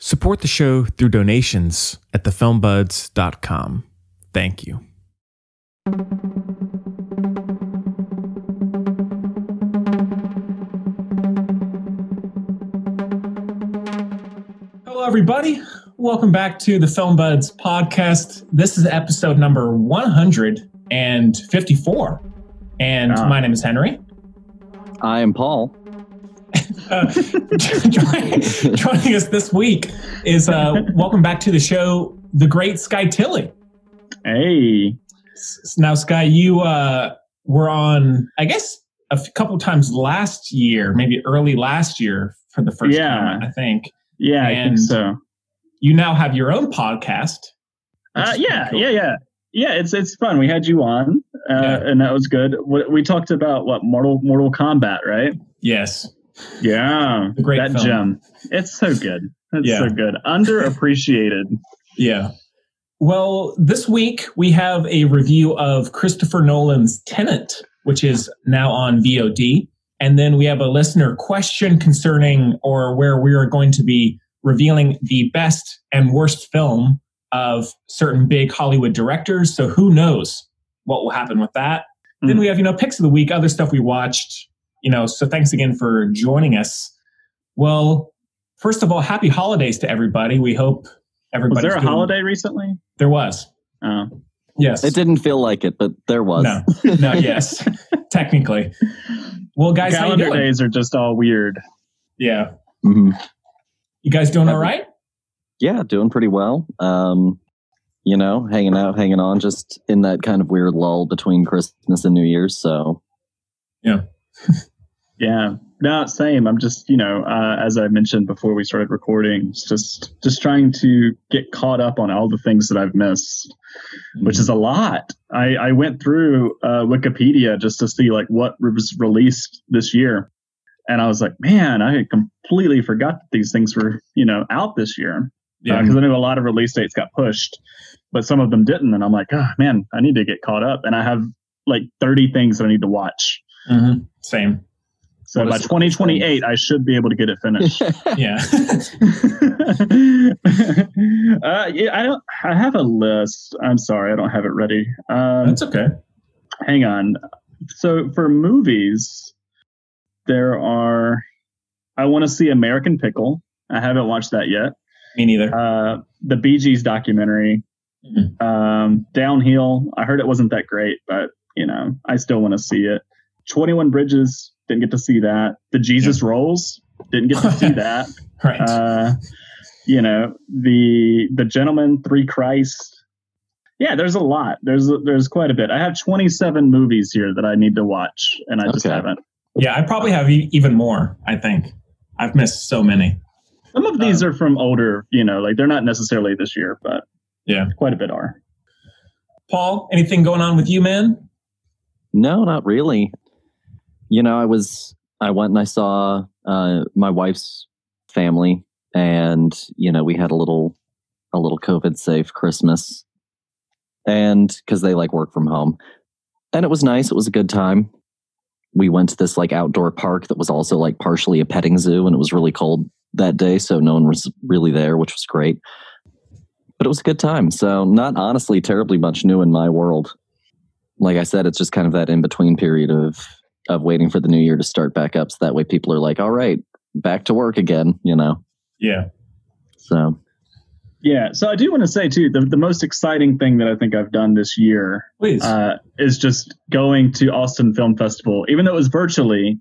Support the show through donations at thefilmbuds.com. Thank you. Hello, everybody. Welcome back to the Film Buds podcast. This is episode number 154. And my name is Henry. I am Paul. Joining us this week is welcome back to the show, the great Sky Tilley. Hey. Now, Sky, you were on, I guess, a couple times last year, maybe early last year for the first time, I think. Yeah, I think so. You now have your own podcast. Yeah, it's fun. We had you on, and that was good. We talked about Mortal Kombat, right? Yes. Yeah, great that film. gem. It's so good. It's so good. Underappreciated. Yeah. Well, this week we have a review of Christopher Nolan's Tenet, which is now on VOD. And then we have a listener question concerning, or where we are going to be revealing the best and worst film of certain big Hollywood directors. So who knows what will happen with that. Then we have, picks of the week, other stuff we watched. So thanks again for joining us. Well, first of all, happy holidays to everybody. We hope everybody's Was there a holiday recently? There was. Oh. Yes. It didn't feel like it, but there was. No, yes. Technically. Well, guys, how you doing? Calendar days are just all weird. Yeah. Mm-hmm. You guys doing all right? Yeah, doing pretty well. Hanging out, hanging on, just in that kind of weird lull between Christmas and New Year's. So, yeah. Yeah, no, same. I'm just, as I mentioned before we started recording, just trying to get caught up on all the things that I've missed, which is a lot. I went through Wikipedia just to see what was released this year. And I was like, man, I had completely forgot that these things were, out this year. Yeah. Because I knew a lot of release dates got pushed, but some of them didn't. And I'm like, oh, man, I need to get caught up. And I have 30 things that I need to watch. Mm-hmm. Same. So by 2028, I should be able to get it finished. Yeah. I have a list. I'm sorry, I don't have it ready. That's okay. Hang on. So for movies, I want to see American Pickle. I haven't watched that yet. Me neither. The Bee Gees documentary. Mm-hmm. Downhill. I heard it wasn't that great, but I still want to see it. 21 Bridges. Didn't get to see that. The Jesus Rolls. Didn't get to see that. Right. The Gentleman, Three Christ. Yeah, there's a lot. There's quite a bit. I have 27 movies here that I need to watch, and I just haven't. Yeah, I probably have even more, I think. I've missed so many. Some of these are from older, they're not necessarily this year, but quite a bit are. Paul, anything going on with you, man? No, not really. I went and I saw my wife's family, and we had a little COVID safe Christmas, and because they work from home, and it was nice. It was a good time. We went to this outdoor park that was also partially a petting zoo, and it was really cold that day, so no one was really there, which was great. But it was a good time. So not honestly terribly much new in my world. Like I said, it's just kind of that in between period of waiting for the new year to start back up. So that way people are like, all right, back to work again, Yeah. So. Yeah. So I do want to say too, the most exciting thing that I think I've done this year is just going to Austin Film Festival, even though it was virtually.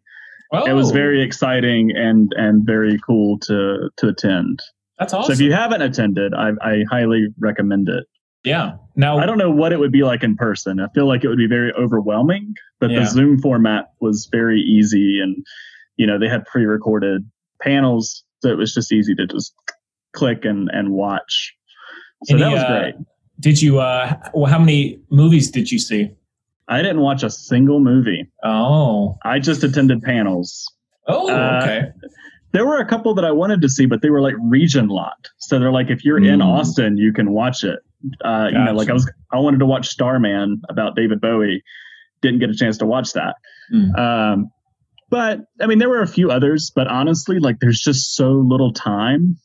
Oh. It was very exciting and very cool to attend. That's awesome. So if you haven't attended, I highly recommend it. Yeah. Now I don't know what it would be like in person. I feel like it would be very overwhelming, but the Zoom format was very easy, and they had pre-recorded panels, so it was just easy to just click and watch. So that was great. Did you? How many movies did you see? I didn't watch a single movie. Oh. I just attended panels. Oh, okay. There were a couple that I wanted to see, but they were region locked. So they're if you're in Austin, you can watch it. Gotcha. I wanted to watch Starman about David Bowie. Didn't get a chance to watch that. But I mean, there were a few others, but honestly, there's just so little time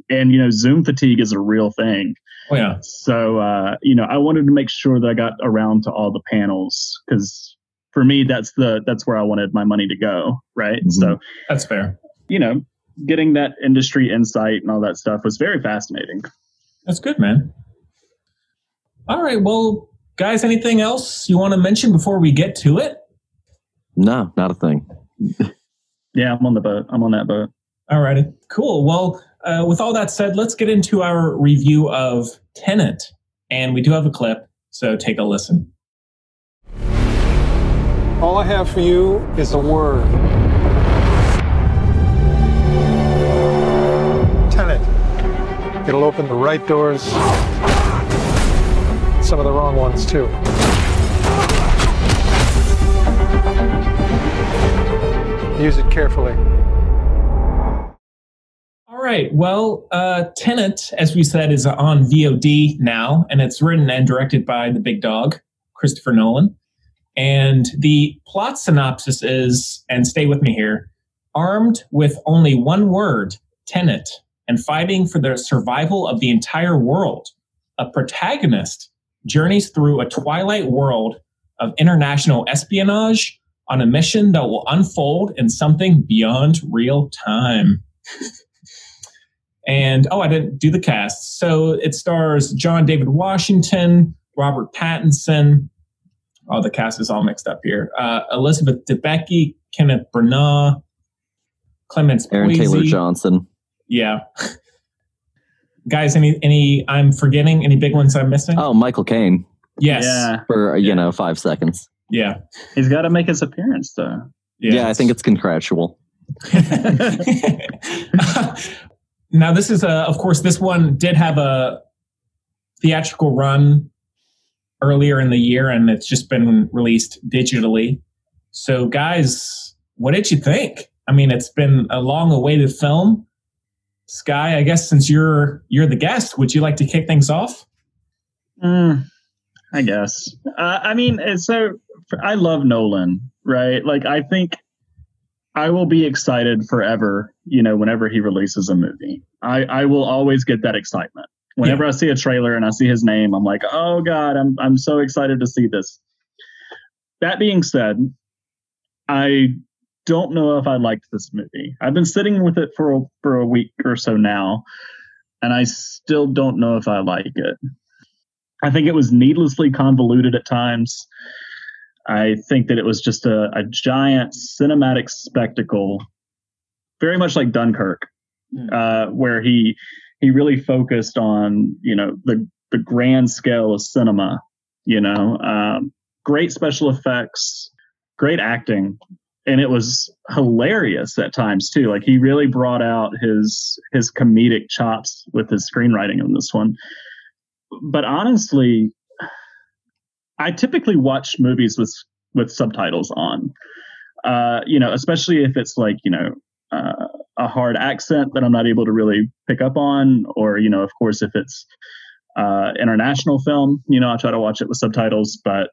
And, Zoom fatigue is a real thing. Oh, yeah. So, I wanted to make sure that I got around to all the panels because for me, that's where I wanted my money to go. Right. Mm-hmm. So that's fair. Getting that industry insight and all that stuff was very fascinating. That's good, man. All right. Well, guys, anything else you want to mention before we get to it? No, not a thing. Yeah, I'm on the boat. I'm on that boat. All righty. Cool. Well, with all that said, let's get into our review of Tenet. And we do have a clip, so take a listen. All I have for you is a word. Tenet. It'll open the right doors, some of the wrong ones too. Use it carefully. All right. Well, Tenet, as we said, is on VOD now, and it's written and directed by the big dog, Christopher Nolan. And the plot synopsis is, and stay with me here, armed with only one word, Tenet, and fighting for the survival of the entire world, a protagonist journeys through a twilight world of international espionage on a mission that will unfold in something beyond real time. And, I didn't do the cast. So it stars John David Washington, Robert Pattinson. Oh, the cast is all mixed up here. Elizabeth Debicki, Kenneth Branagh, Clemens Aaron Poise. Taylor Johnson. Yeah. Guys, any I'm forgetting? Any big ones I'm missing? Oh, Michael Caine. Yes. Yeah. For, 5 seconds. Yeah. He's got to make his appearance, though. Yeah, I think it's contractual. Now, this is, of course, this one did have a theatrical run earlier in the year, and it's just been released digitally. So, guys, what did you think? I mean, it's been a long-awaited film. Sky, I guess since you're the guest, would you like to kick things off? I guess. I love Nolan, right? Like, I think I will be excited forever, whenever he releases a movie. I will always get that excitement. Whenever I see a trailer and I see his name, I'm like, oh God, I'm so excited to see this. That being said, I don't know if I liked this movie. I've been sitting with it for a week or so now, and I still don't know if I like it. I think it was needlessly convoluted at times. I think that it was just a giant cinematic spectacle, very much like Dunkirk, where he really focused on, the grand scale of cinema, great special effects, great acting. And it was hilarious at times too. Like he really brought out his comedic chops with his screenwriting in this one. But honestly, I typically watch movies with subtitles on, especially if it's like, a hard accent that I'm not able to really pick up on, or, of course, if it's international film, I try to watch it with subtitles. But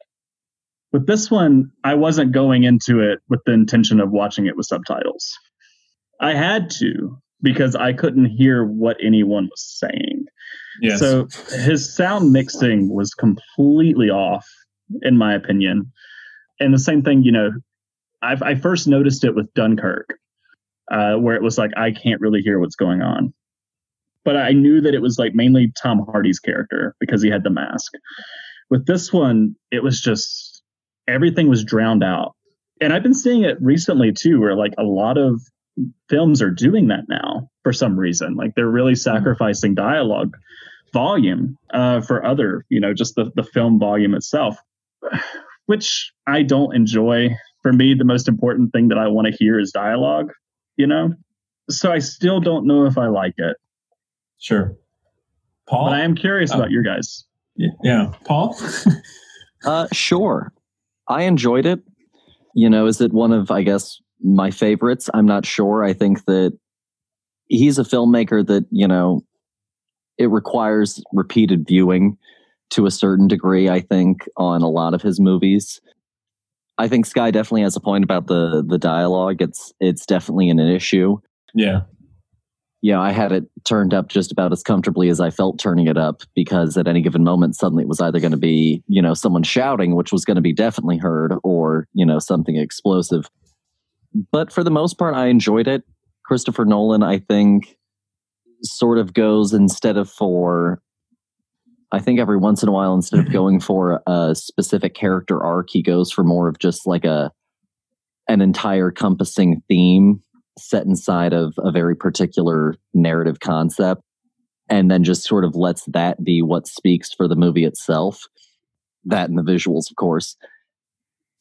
with this one, I wasn't going into it with the intention of watching it with subtitles. I had to, because I couldn't hear what anyone was saying. Yes. So his sound mixing was completely off, in my opinion. And the same thing, I first noticed it with Dunkirk, where it was like, I can't really hear what's going on. But I knew that it was like mainly Tom Hardy's character because he had the mask. With this one, it was just, everything was drowned out. And I've been seeing it recently too, where like a lot of films are doing that now for some reason. Like they're really sacrificing dialogue volume for other, just the film volume itself, which I don't enjoy. For me, the most important thing that I want to hear is dialogue, So I still don't know if I like it. Sure. Paul? But I am curious about your guys. Yeah. Paul? Sure. I enjoyed it. Is it one of, I guess, my favorites? I'm not sure. I think that he's a filmmaker that, it requires repeated viewing to a certain degree, I think, on a lot of his movies. I think Sky definitely has a point about the dialogue. It's definitely an issue. Yeah. I had it turned up just about as comfortably as I felt turning it up, because at any given moment, suddenly it was either going to be, someone shouting, which was going to be definitely heard, or, something explosive. But for the most part, I enjoyed it. Christopher Nolan, I think, sort of goes I think every once in a while, instead of going for a specific character arc, he goes for more of just like an entire encompassing theme set inside of a very particular narrative concept, and then just sort of lets that be what speaks for the movie itself. That and the visuals, of course.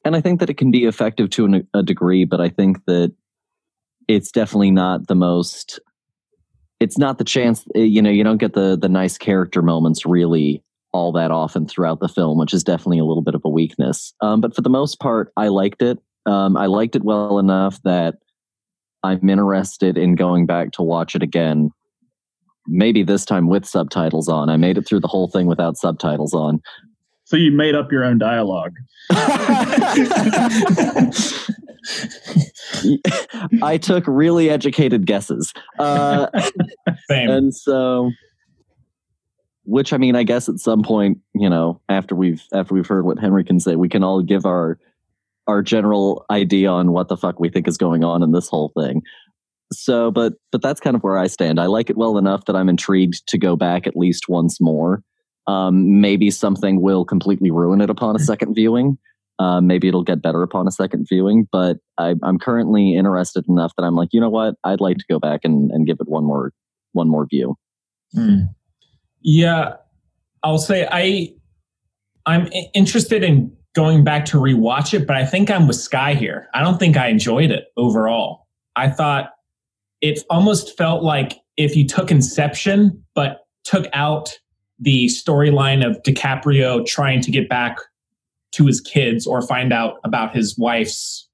And I think that it can be effective to a degree, but I think that it's definitely not the most... It's not the chance, you don't get the nice character moments really all that often throughout the film, which is definitely a little bit of a weakness. But for the most part, I liked it. I liked it well enough that I'm interested in going back to watch it again. Maybe this time with subtitles on. I made it through the whole thing without subtitles on. So you made up your own dialogue. I took really educated guesses. Same. And so, which, I mean, I guess at some point, after we've heard what Henry can say, we can all give our general idea on what the fuck we think is going on in this whole thing. So, but that's kind of where I stand. I like it well enough that I'm intrigued to go back at least once more. Maybe something will completely ruin it upon a second viewing. Maybe it'll get better upon a second viewing, but I'm currently interested enough that I'm like, you know what? I'd like to go back and give it one more view. Yeah, I'll say I'm interested in going back to rewatch it, but I think I'm with Sky here. I don't think I enjoyed it overall. I thought it almost felt like if you took Inception, but took out the storyline of DiCaprio trying to get back to his kids or find out about his wife's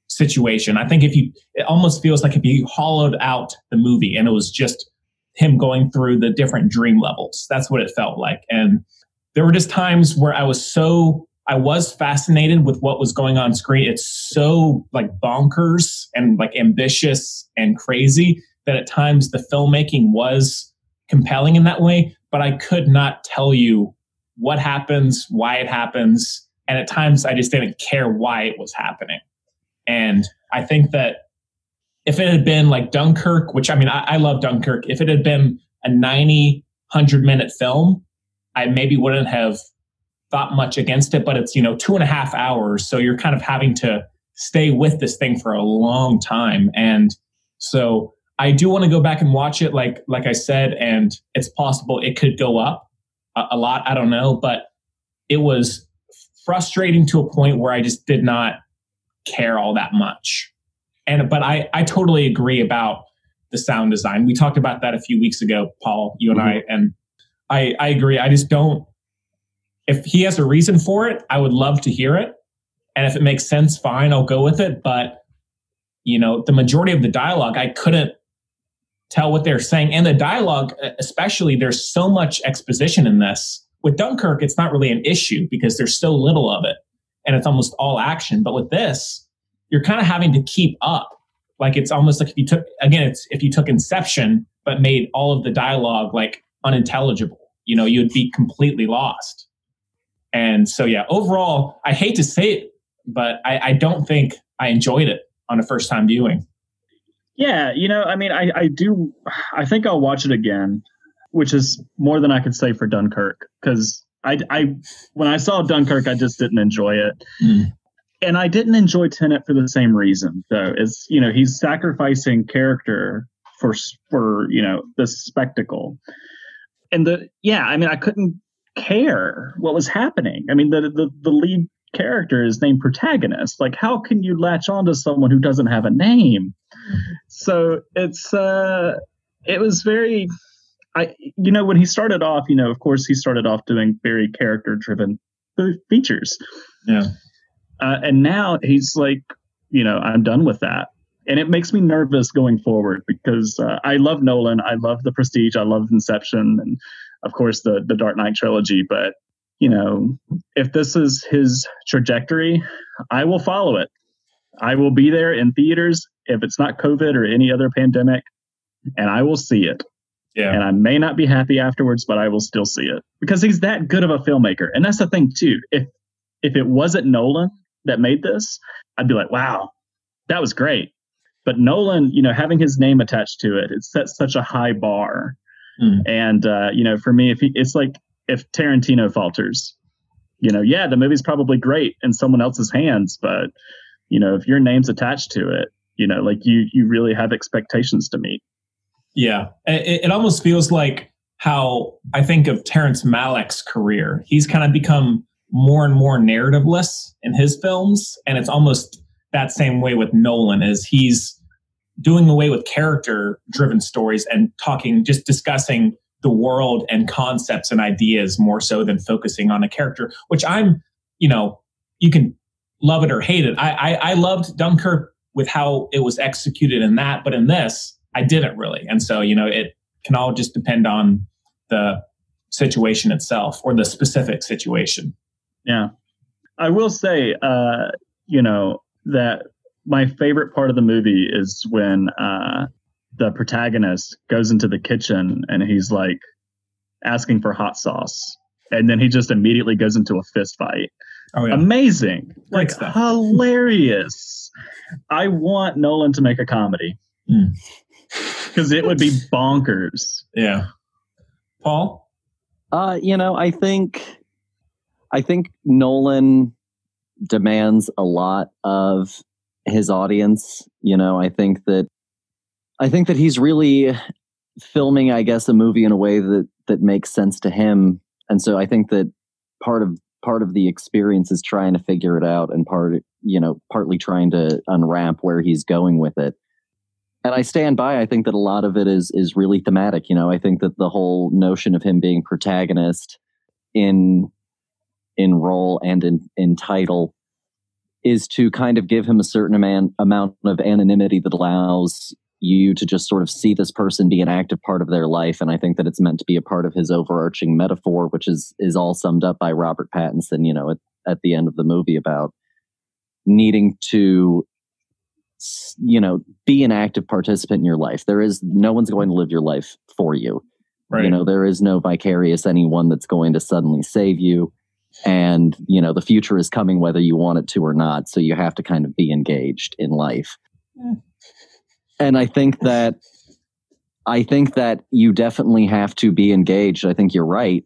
situation. I think it almost feels like if you hollowed out the movie and it was just him going through the different dream levels. That's what it felt like. And there were just times where I was fascinated with what was going on screen. It's so like bonkers and like ambitious and crazy that at times the filmmaking was compelling in that way, but I could not tell you what happens, why it happens. And at times I just didn't care why it was happening. And I think that if it had been like Dunkirk, which I mean, I love Dunkirk. If it had been a 90, 100-minute film, I maybe wouldn't have thought much against it, but it's, 2.5 hours. So you're kind of having to stay with this thing for a long time. And so I do want to go back and watch it, like I said, and it's possible it could go up a lot. I don't know, but it was frustrating to a point where I just did not care all that much. But I totally agree about the sound design. We talked about that a few weeks ago, Paul, you and I, and I agree. I just don't, if he has a reason for it, I would love to hear it. And if it makes sense, fine, I'll go with it. But, the majority of the dialogue, I couldn't tell what they're saying. And the dialogue, especially, there's so much exposition in this. With Dunkirk, it's not really an issue because there's so little of it and it's almost all action. But with this, you're kind of having to keep up. Like it's almost like if you took Inception, but made all of the dialogue like unintelligible, you'd be completely lost. And so, yeah, overall, I hate to say it, but I don't think I enjoyed it on a first time viewing. Yeah. I think I'll watch it again, which is more than I could say for Dunkirk, because when I saw Dunkirk, I just didn't enjoy it. And I didn't enjoy Tenet for the same reason, though. Is he's sacrificing character for this spectacle, and I couldn't care what was happening. I mean, the lead character is named protagonist. Like, how can you latch on to someone who doesn't have a name? So it was very. When he started off, of course, he started off doing very character-driven features. Yeah. And now he's like, I'm done with that. And it makes me nervous going forward because I love Nolan. I love The Prestige. I love Inception. And, of course, the Dark Knight trilogy. But, if this is his trajectory, I will follow it. I will be there in theaters. If it's not COVID or any other pandemic, and I will see it. Yeah. And I may not be happy afterwards, but I will still see it because he's that good of a filmmaker. And that's the thing too. If it wasn't Nolan that made this, I'd be like, wow, that was great. But Nolan, having his name attached to it, it sets such a high bar. And, for me, it's like if Tarantino falters, the movie's probably great in someone else's hands. But, if your name's attached to it, you really have expectations to meet. Yeah. It almost feels like how I think of Terrence Malick's career. He's kind of become more and more narrativeless in his films. And it's almost that same way with Nolan, is he's doing away with character-driven stories and just discussing the world and concepts and ideas more so than focusing on a character, which you can love it or hate it. I loved Dunkirk with how it was executed in that, but in this, I didn't really. And so, it can all just depend on the situation itself or the specific situation. Yeah. I will say, that my favorite part of the movie is when the protagonist goes into the kitchen and he's like asking for hot sauce. And then he just immediately goes into a fist fight. Oh, yeah. Amazing. Like hilarious. I want Nolan to make a comedy. Because it would be bonkers. Yeah. Paul? I think Nolan demands a lot of his audience. I think that he's really filming, I guess, a movie in a way that makes sense to him. And so I think that part of the experience is trying to figure it out, and partly trying to unwrap where he's going with it. And I stand by. I think that a lot of it is really thematic. I think that the whole notion of him being protagonist in role and in title is to kind of give him a certain amount of anonymity that allows you to just sort of see this person be an active part of their life. And I think that it's meant to be a part of his overarching metaphor, which is all summed up by Robert Pattinson, at the end of the movie, about needing to be an active participant in your life. No one's going to live your life for you. Right. There is no vicarious anyone that's going to suddenly save you. And, the future is coming whether you want it to or not. So you have to kind of be engaged in life. And I think that you definitely have to be engaged. I think you're right.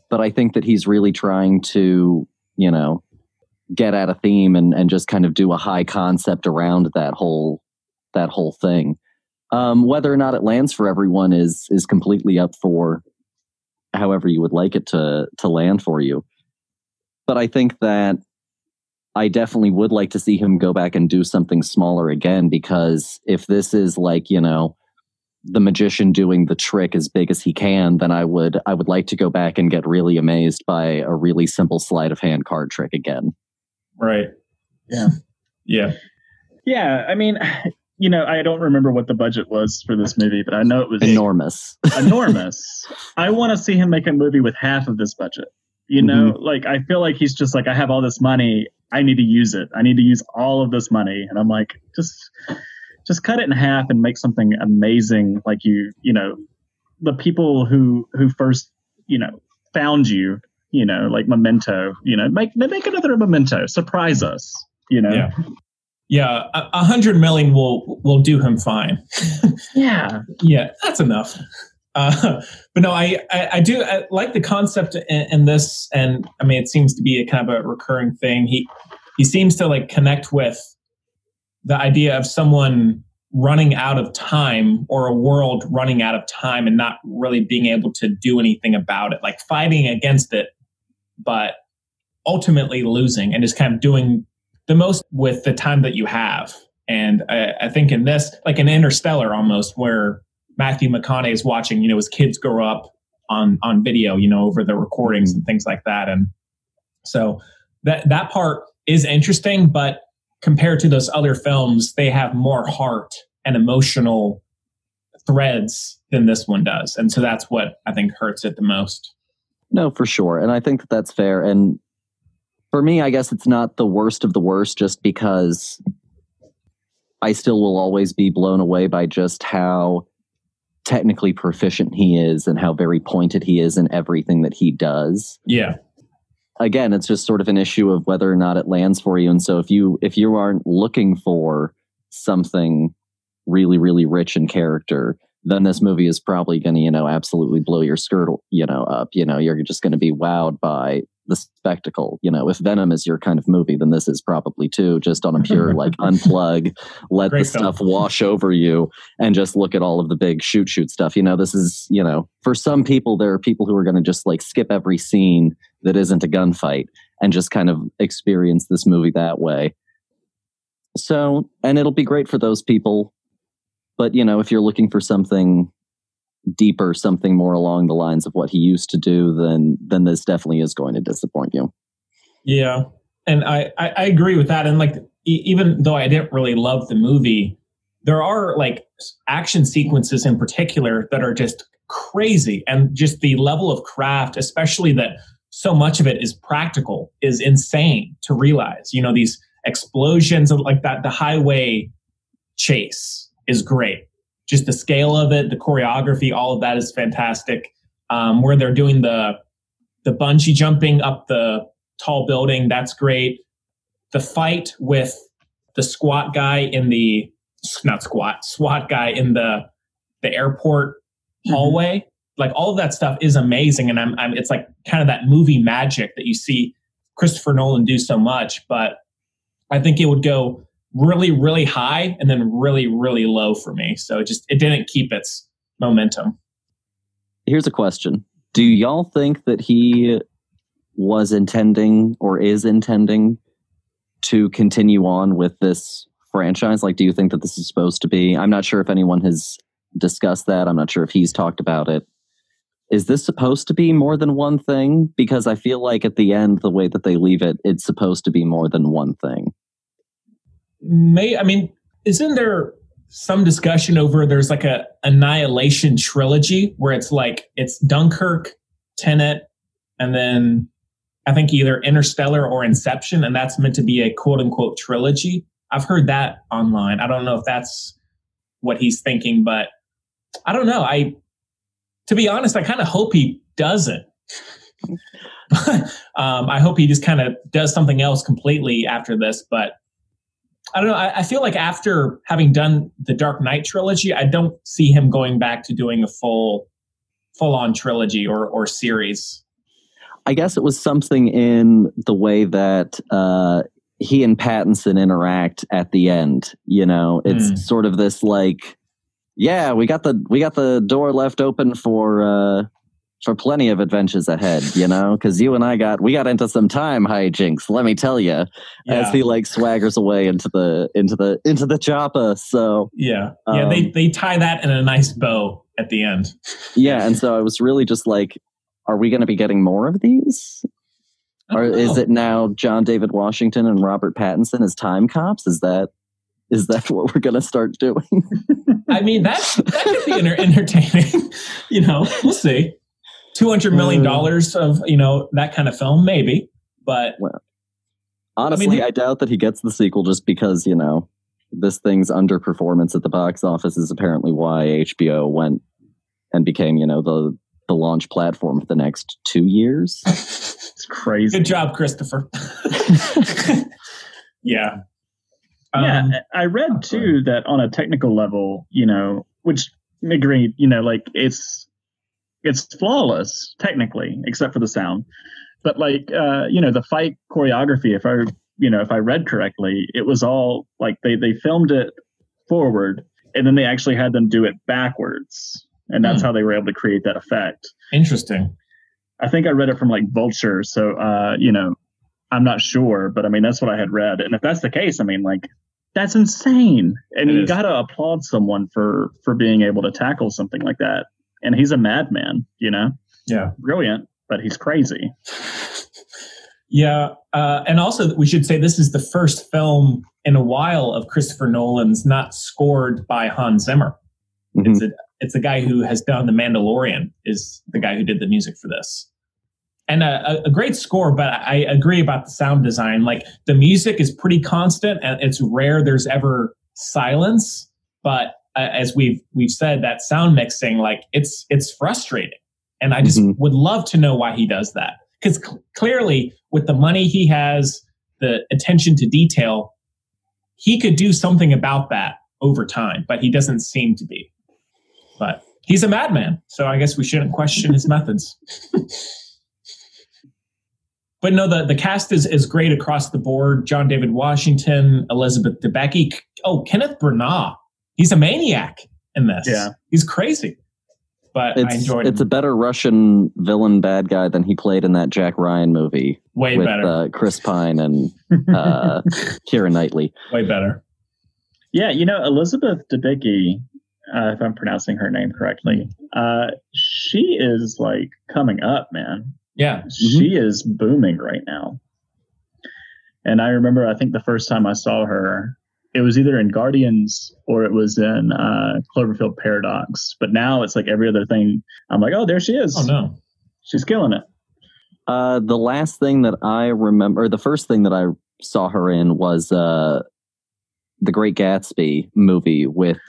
But I think that he's really trying to, get at a theme and just kind of do a high concept around that whole thing. Whether or not it lands for everyone is completely up for however you would like it to land for you. But I think that I definitely would like to see him go back and do something smaller again, because if this is like, the magician doing the trick as big as he can, then I would like to go back and get really amazed by a really simple sleight of hand card trick again. Right. Yeah. Yeah. Yeah. I mean, I don't remember what the budget was for this movie, but I know it was enormous. Enormous. I want to see him make a movie with half of this budget. Like, I feel like he's just like, I have all this money. I need to use it. I need to use all of this money. And I'm like, just cut it in half and make something amazing. Like the people who first, found you, like Memento, make another Memento, surprise us, Yeah. Yeah. 100 million will do him fine. Yeah. Yeah. That's enough. But no, I do like the concept in this, and I mean, it seems to be a kind of a recurring thing. He seems to like connect with the idea of someone running out of time, or a world running out of time and not really being able to do anything about it, like fighting against it, but ultimately losing and just kind of doing the most with the time that you have. And I think in this, like in Interstellar almost, where Matthew McConaughey is watching, his kids grow up on video, over the recordings and things like that. And so that part is interesting, but compared to those other films, they have more heart and emotional threads than this one does. And so that's what I think hurts it the most. No, for sure. And I think that that's fair. And for me, I guess it's not the worst of the worst, just because I still will always be blown away by just how technically proficient he is and how very pointed he is in everything that he does. Yeah. Again, it's just sort of an issue of whether or not it lands for you. And so if you aren't looking for something really, really rich in character, then this movie is probably going to, absolutely blow your skirt, up. You're just going to be wowed by the spectacle. If Venom is your kind of movie, then this is probably too, just on a pure like unplug, let the stuff wash over you and just look at all of the big shoot stuff. This is, for some people, there are people who are going to just like skip every scene that isn't a gunfight and just kind of experience this movie that way. So, and it'll be great for those people. But, if you're looking for something deeper, something more along the lines of what he used to do, then this definitely is going to disappoint you. Yeah. And I agree with that. And like, even though I didn't really love the movie, there are like action sequences in particular that are just crazy. And just the level of craft, especially that so much of it is practical, is insane to realize. These explosions like that, the highway chase is great. Just the scale of it, the choreography, all of that is fantastic. Where they're doing the bungee jumping up the tall building, that's great. The fight with the SWAT guy in the airport hallway, like all of that stuff is amazing. And it's like kind of that movie magic that you see Christopher Nolan do so much. But I think it would go really, really high and then really, really low for me. So it didn't keep its momentum. Here's a question. Do y'all think that he was intending or is intending to continue on with this franchise? Like, do you think that this is supposed to be, I'm not sure if anyone has discussed that. I'm not sure if he's talked about it. Is this supposed to be more than one thing? Because I feel like at the end, the way that they leave it, it's supposed to be more than one thing. Isn't there some discussion over there's like a Annihilation trilogy where it's like it's Dunkirk, Tenet, and then I think either Interstellar or Inception, and that's meant to be a quote unquote trilogy. I've heard that online. I don't know if that's what he's thinking, but I don't know. To be honest, I kind of hope he doesn't. I hope he just kind of does something else completely after this, but I don't know. I feel like after having done the Dark Knight trilogy, I don't see him going back to doing a full-on trilogy or series. I guess it was something in the way that he and Pattinson interact at the end. It's sort of this like, yeah, we got the door left open for plenty of adventures ahead, because you and we got into some time hijinks, let me tell you, as he like swaggers away into the chopper. So they tie that in a nice bow at the end. Yeah, and so I was really just like, are we going to be getting more of these? Or is it now John David Washington and Robert Pattinson as time cops? Is that what we're going to start doing? I mean, that could be entertaining. We'll see. $200 million of, that kind of film, maybe. But honestly, I doubt that he gets the sequel just because, this thing's underperformance at the box office is apparently why HBO went and became, the launch platform for the next 2 years. It's crazy. Good job, Christopher. Yeah. I read too that on a technical level, which agreed, like it's flawless technically, except for the sound. But like, the fight choreography, if I read correctly, it was all like they filmed it forward and then they actually had them do it backwards. And that's how they were able to create that effect. Interesting. I think I read it from like Vulture. So, I'm not sure, but I mean, that's what I had read. And if that's the case, I mean, like, that's insane. And you got to applaud someone for being able to tackle something like that. And he's a madman, Yeah. Brilliant, but he's crazy. Yeah. And also we should say this is the first film in a while of Christopher Nolan's not scored by Hans Zimmer. Mm-hmm. It's the guy who has done The Mandalorian is the guy who did the music for this. And a great score, but I agree about the sound design. Like the music is pretty constant and it's rare there's ever silence, but as we've said, that sound mixing, like it's frustrating. And I just would love to know why he does that. Because clearly, with the money he has, the attention to detail, he could do something about that over time, but he doesn't seem to be. But he's a madman, so I guess we shouldn't question his methods. But no, the cast is great across the board. John David Washington, Elizabeth Debicki. Oh, Kenneth Branagh. He's a maniac in this. Yeah. He's crazy. But I enjoyed him. It's a better Russian villain bad guy than he played in that Jack Ryan movie. Way with, better. Chris Pine and Keira Knightley. Way better. Yeah, Elizabeth Debicki, if I'm pronouncing her name correctly, she is like coming up, man. Yeah. She is booming right now. And I remember, I think the first time I saw her, it was either in Guardians or it was in Cloverfield Paradox. But now it's like every other thing. I'm like, oh, there she is. Oh, no. She's killing it. The last thing that I remember, the first thing that I saw her in was The Great Gatsby movie with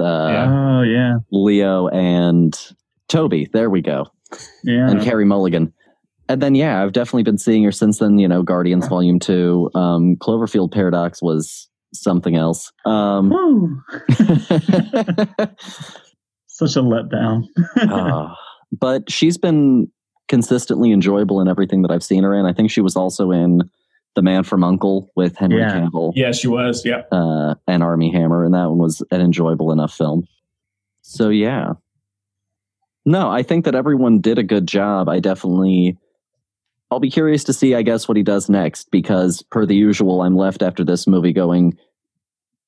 Leo and Toby. There we go. Yeah. And Carey Mulligan. And then, I've definitely been seeing her since then, Guardians Volume 2. Cloverfield Paradox was something else. Such a letdown. But she's been consistently enjoyable in everything that I've seen her in. I think she was also in The Man from U.N.C.L.E. with Henry Cavill. Yeah, she was. Yeah. And Armie Hammer, and that one was an enjoyable enough film. So, yeah. No, I think that everyone did a good job. I'll be curious to see, I guess, what he does next, because per the usual, I'm left after this movie going,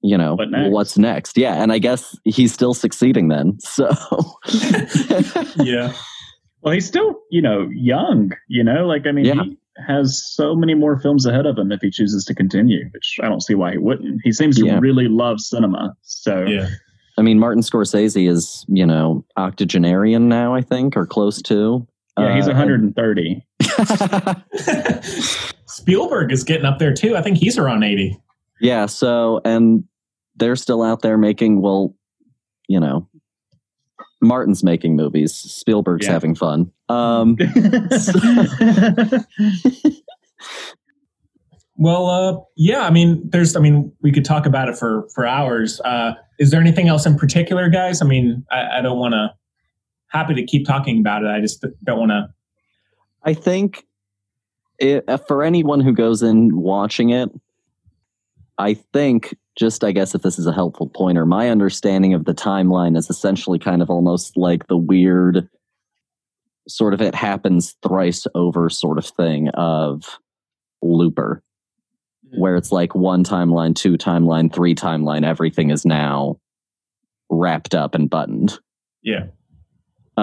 what's next? Yeah, and I guess he's still succeeding then. So, yeah. Well, he's still, young, he has so many more films ahead of him if he chooses to continue, which I don't see why he wouldn't. He seems to really love cinema. So, yeah. I mean, Martin Scorsese is, octogenarian now, I think, or close to. Yeah, he's 130. Spielberg is getting up there too. I think he's around 80. Yeah, so, and they're still out there making, Martin's making movies. Spielberg's having fun. Well, we could talk about it for hours. Is there anything else in particular, guys? I mean, I don't want to. Happy to keep talking about it. I just don't want to. I think for anyone who goes in watching it, I think I guess if this is a helpful pointer, my understanding of the timeline is essentially kind of almost like the weird sort of it happens thrice over sort of thing of Looper, where it's like 1 timeline, 2 timeline, 3 timeline, everything is now wrapped up and buttoned. Yeah.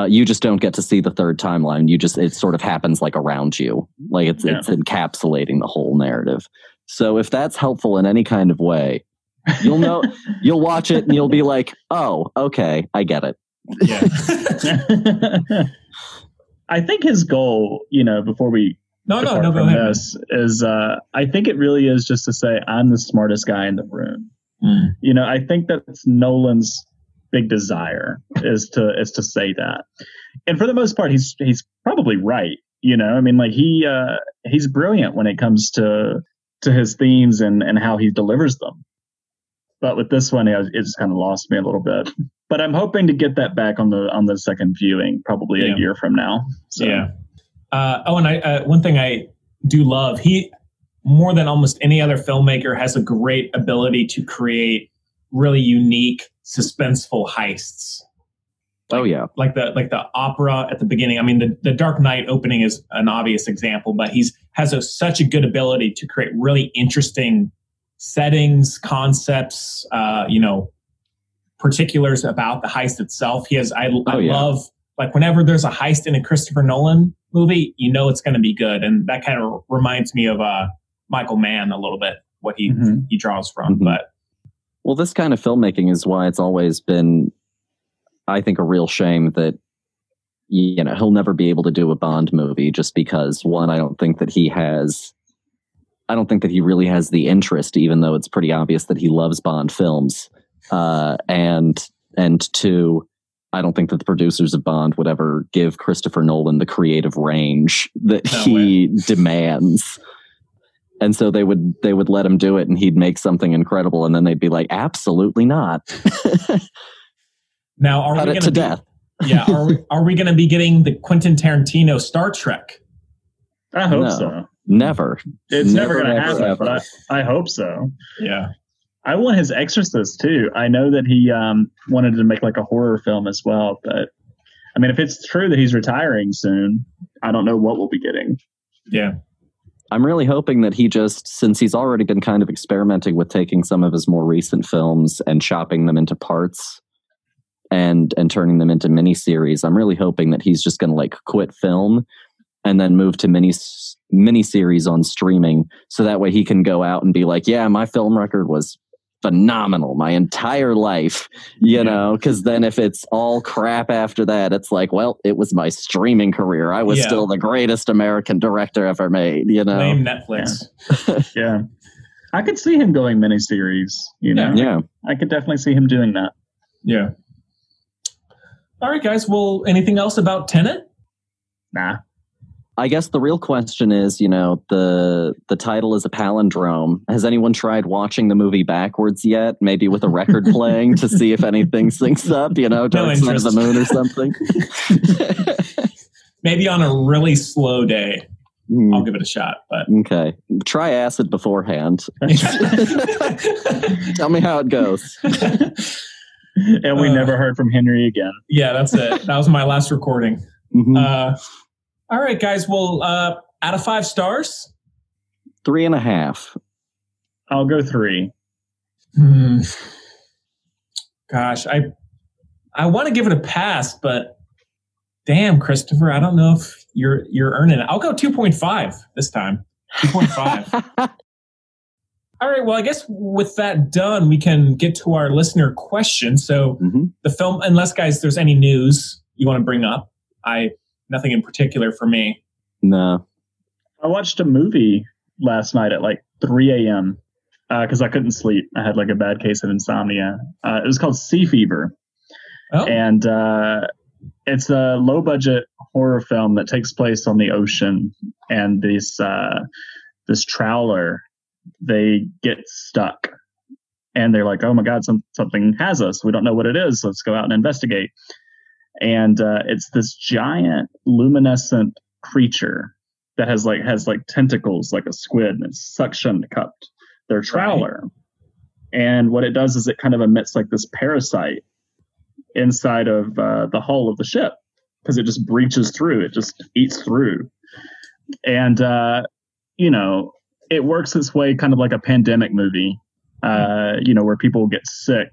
You just don't get to see the 3rd timeline. It sort of happens like around you. Like it's encapsulating the whole narrative. So if that's helpful in any kind of way, you'll know, you'll watch it and you'll be like, oh, okay, I get it. Yeah. I think his goal, before we go ahead. This is, I think it really is just to say, I'm the smartest guy in the room. I think that's Nolan's big desire is to say that, and for the most part, he's probably right. He's brilliant when it comes to his themes and how he delivers them. But with this one, it just kind of lost me a little bit. But I'm hoping to get that back on the second viewing, probably a year from now. So. Yeah. And one thing I do love, he more than almost any other filmmaker has a great ability to create really unique, suspenseful heists. Like the opera at the beginning. I mean, the Dark Knight opening is an obvious example, but has such a good ability to create really interesting settings, concepts, particulars about the heist itself. I love, like, whenever there's a heist in a Christopher Nolan movie, it's going to be good, and that kind of reminds me of Michael Mann a little bit, what he draws from, but. Well, this kind of filmmaking is why it's always been, I think, a real shame that, he'll never be able to do a Bond movie just because, one, I don't think that he really has the interest, even though it's pretty obvious that he loves Bond films. And And two, I don't think that the producers of Bond would ever give Christopher Nolan the creative range that he demands. And so they would let him do it, and he'd make something incredible, and then they'd be like, absolutely not. Now, are Cut we it going to death? Yeah, are we going to be getting the Quentin Tarantino Star Trek? I hope so. Never. It's never going to happen, ever. but I hope so. Yeah. I want his Exorcist too. I know that he wanted to make like a horror film as well, but I mean, if it's true that he's retiring soon, I don't know what we'll be getting. Yeah. I'm really hoping that he just, since he's already been kind of experimenting with taking some of his more recent films and chopping them into parts and turning them into miniseries, I'm really hoping that he's just going to like quit film and then move to miniseries on streaming, so that way he can go out and be like, yeah, my film record was phenomenal my entire life, you know, because then if it's all crap after that, it's like, well, it was my streaming career. I was still the greatest American director ever made, you know. Blame Netflix. Yeah. I could see him going miniseries, you know. Yeah. I could definitely see him doing that. Yeah. All right, guys. Well, anything else about Tenet? Nah. I guess the real question is, you know, the title is a palindrome. Has anyone tried watching the movie backwards yet? Maybe with a record playing to see if anything syncs up, you know, Dark Side of the Moon or something? Maybe on a really slow day. I'll give it a shot. But okay. Try acid beforehand. Tell me how it goes. And we never heard from Henry again. Yeah, that's it. That was my last recording. Mm-hmm. All right, guys. Well, out of 5 stars? 3.5. I'll go 3. Gosh, I want to give it a pass, but damn, Christopher, I don't know if you're earning it. I'll go 2.5 this time. 2.5. All right. Well, I guess with that done, we can get to our listener question. So the film, unless guys, there's any news you want to bring up, nothing in particular for me. No. I watched a movie last night at like 3 a.m. Because I couldn't sleep. I had like a bad case of insomnia. It was called Sea Fever. Oh. And it's a low budget horror film that takes place on the ocean. And this trawler, they get stuck. And they're like, oh my God, something has us. We don't know what it is. Let's go out and investigate. And it's this giant luminescent creature that has tentacles like a squid, and it's suction cupped their trawler. Right. And what it does is it kind of emits like this parasite inside of the hull of the ship, because it just breaches through. It just eats through. And, it works its way kind of like a pandemic movie, where people get sick.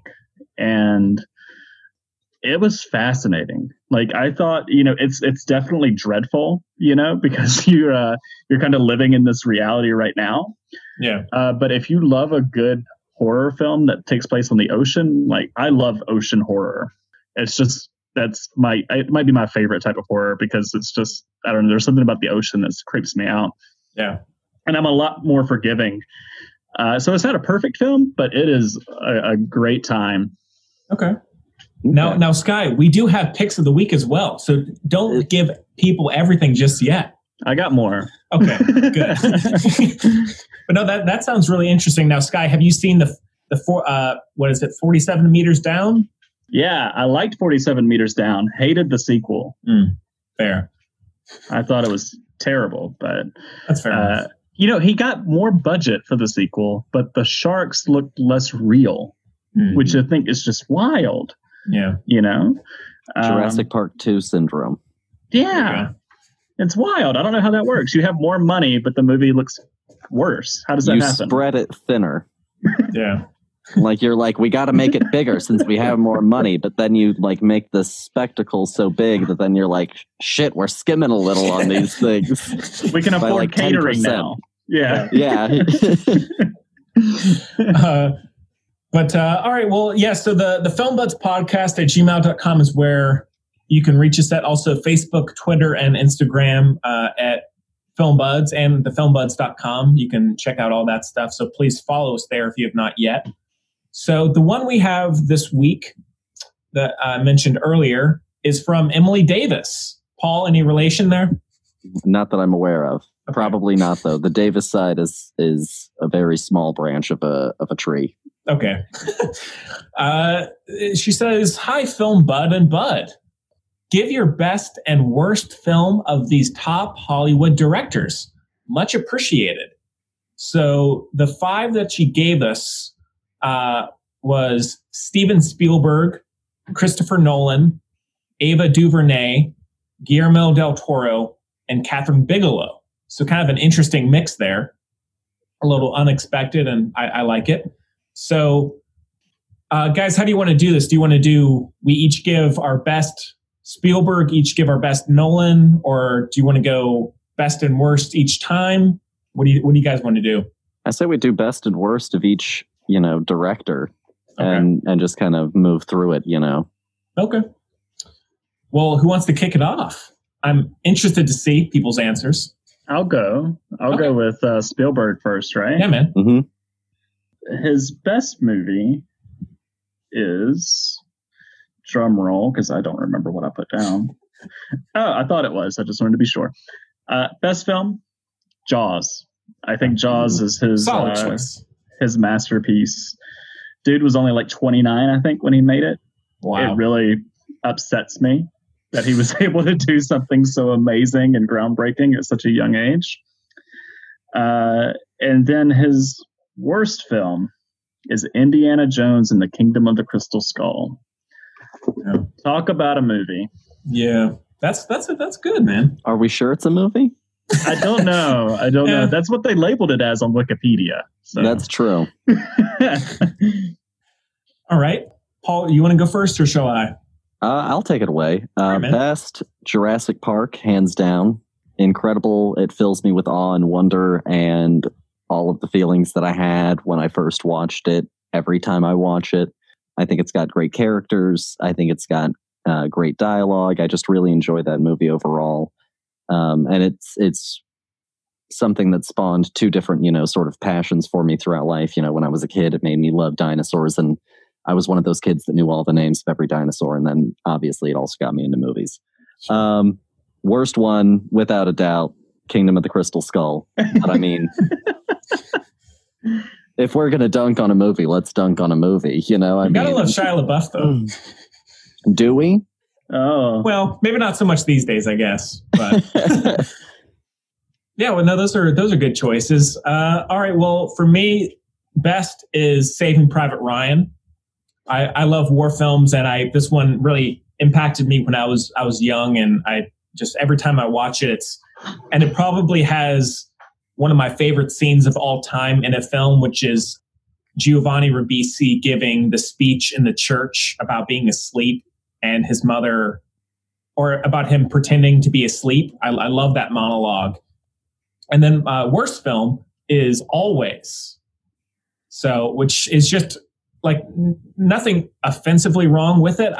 And it was fascinating. Like, I thought, it's definitely dreadful, because you're kind of living in this reality right now. Yeah. But if you love a good horror film that takes place on the ocean, like, I love ocean horror. It's just, it might be my favorite type of horror, because it's just, I don't know, there's something about the ocean that creeps me out. Yeah. And I'm a lot more forgiving. So it's not a perfect film, but it is a great time. Okay. Now, Sky, we do have picks of the week as well. So don't give people everything just yet. I got more. Okay, good. But no, that sounds really interesting. Now, Sky, have you seen the 47 Meters Down? Yeah, I liked 47 Meters Down. Hated the sequel. Fair. I thought it was terrible, but that's fair. He got more budget for the sequel, but the sharks looked less real, which I think is just wild. Yeah. Jurassic Park 2 syndrome. Yeah. It's wild. I don't know how that works. You have more money, but the movie looks worse. How does that happen? You spread it thinner. Yeah. Like, you're like, we got to make it bigger since we have more money. But then you like make the spectacle so big that then you're like, shit, we're skimming a little on these things. We can afford like catering 10%. Now. Yeah. Yeah. But all right, well, yeah, so the Filmbuds podcast at gmail.com is where you can reach us at. Also Facebook, Twitter, and Instagram at Filmbuds, and thefilmbuds.com. You can check out all that stuff. So please follow us there if you have not yet. So the one we have this week that I mentioned earlier is from Emily Davis. Paul, any relation there? Not that I'm aware of. Okay. Probably not, though. The Davis side is a very small branch of a tree. Okay. She says, "Hi, Film Bud and Bud. Give your best and worst film of these top Hollywood directors. Much appreciated." So the 5 that she gave us was Steven Spielberg, Christopher Nolan, Ava DuVernay, Guillermo del Toro, and Catherine Bigelow. So kind of an interesting mix there. A little unexpected, and I like it. So, guys, how do you want to do this? Do you want to do, we each give our best Spielberg, each give our best Nolan, or do you want to go best and worst each time? What do you guys want to do? I say we do best and worst of each, director, Okay. and just kind of move through it, Okay. Well, who wants to kick it off? I'm interested to see people's answers. I'll go. I'll Okay. go with Spielberg first, right? Yeah, man. Mm-hmm. His best movie is, drum roll, because I don't remember what I put down. Oh, I thought it was. I just wanted to be sure. Best film, Jaws. I think Jaws is his Solid choice. his masterpiece. Dude was only like 29, I think, when he made it. Wow. It really upsets me that he was able to do something so amazing and groundbreaking at such a young age. And then his worst film is Indiana Jones and the Kingdom of the Crystal Skull. Yeah. Talk about a movie. Yeah. That's good, man. Are we sure it's a movie? I don't know. I don't know. That's what they labeled it as on Wikipedia. So. That's true. All right. Paul, you want to go first or shall I? I'll take it away. All right, man. Best Jurassic Park, hands down. Incredible. It fills me with awe and wonder and all of the feelings that I had when I first watched it. Every time I watch it, I think it's got great characters. I think it's got great dialogue. I just really enjoy that movie overall. And it's something that spawned 2 different, sort of passions for me throughout life. When I was a kid, it made me love dinosaurs, and I was one of those kids that knew all the names of every dinosaur. And then obviously it also got me into movies. Worst one, without a doubt, Kingdom of the Crystal Skull. But I mean, if we're going to dunk on a movie, let's dunk on a movie. You gotta love Shia LaBeouf, though. Do we? Oh. Well, maybe not so much these days, I guess. But yeah, well, no, those are good choices. All right, well, for me, best is Saving Private Ryan. I love war films, and this one really impacted me when I was young, and I just every time I watch it, it probably has one of my favorite scenes of all time in a film, which is Giovanni Ribisi giving the speech in the church about being asleep and his mother, or about him pretending to be asleep. I love that monologue. And then worst film is Always. So, which is just like nothing offensively wrong with it.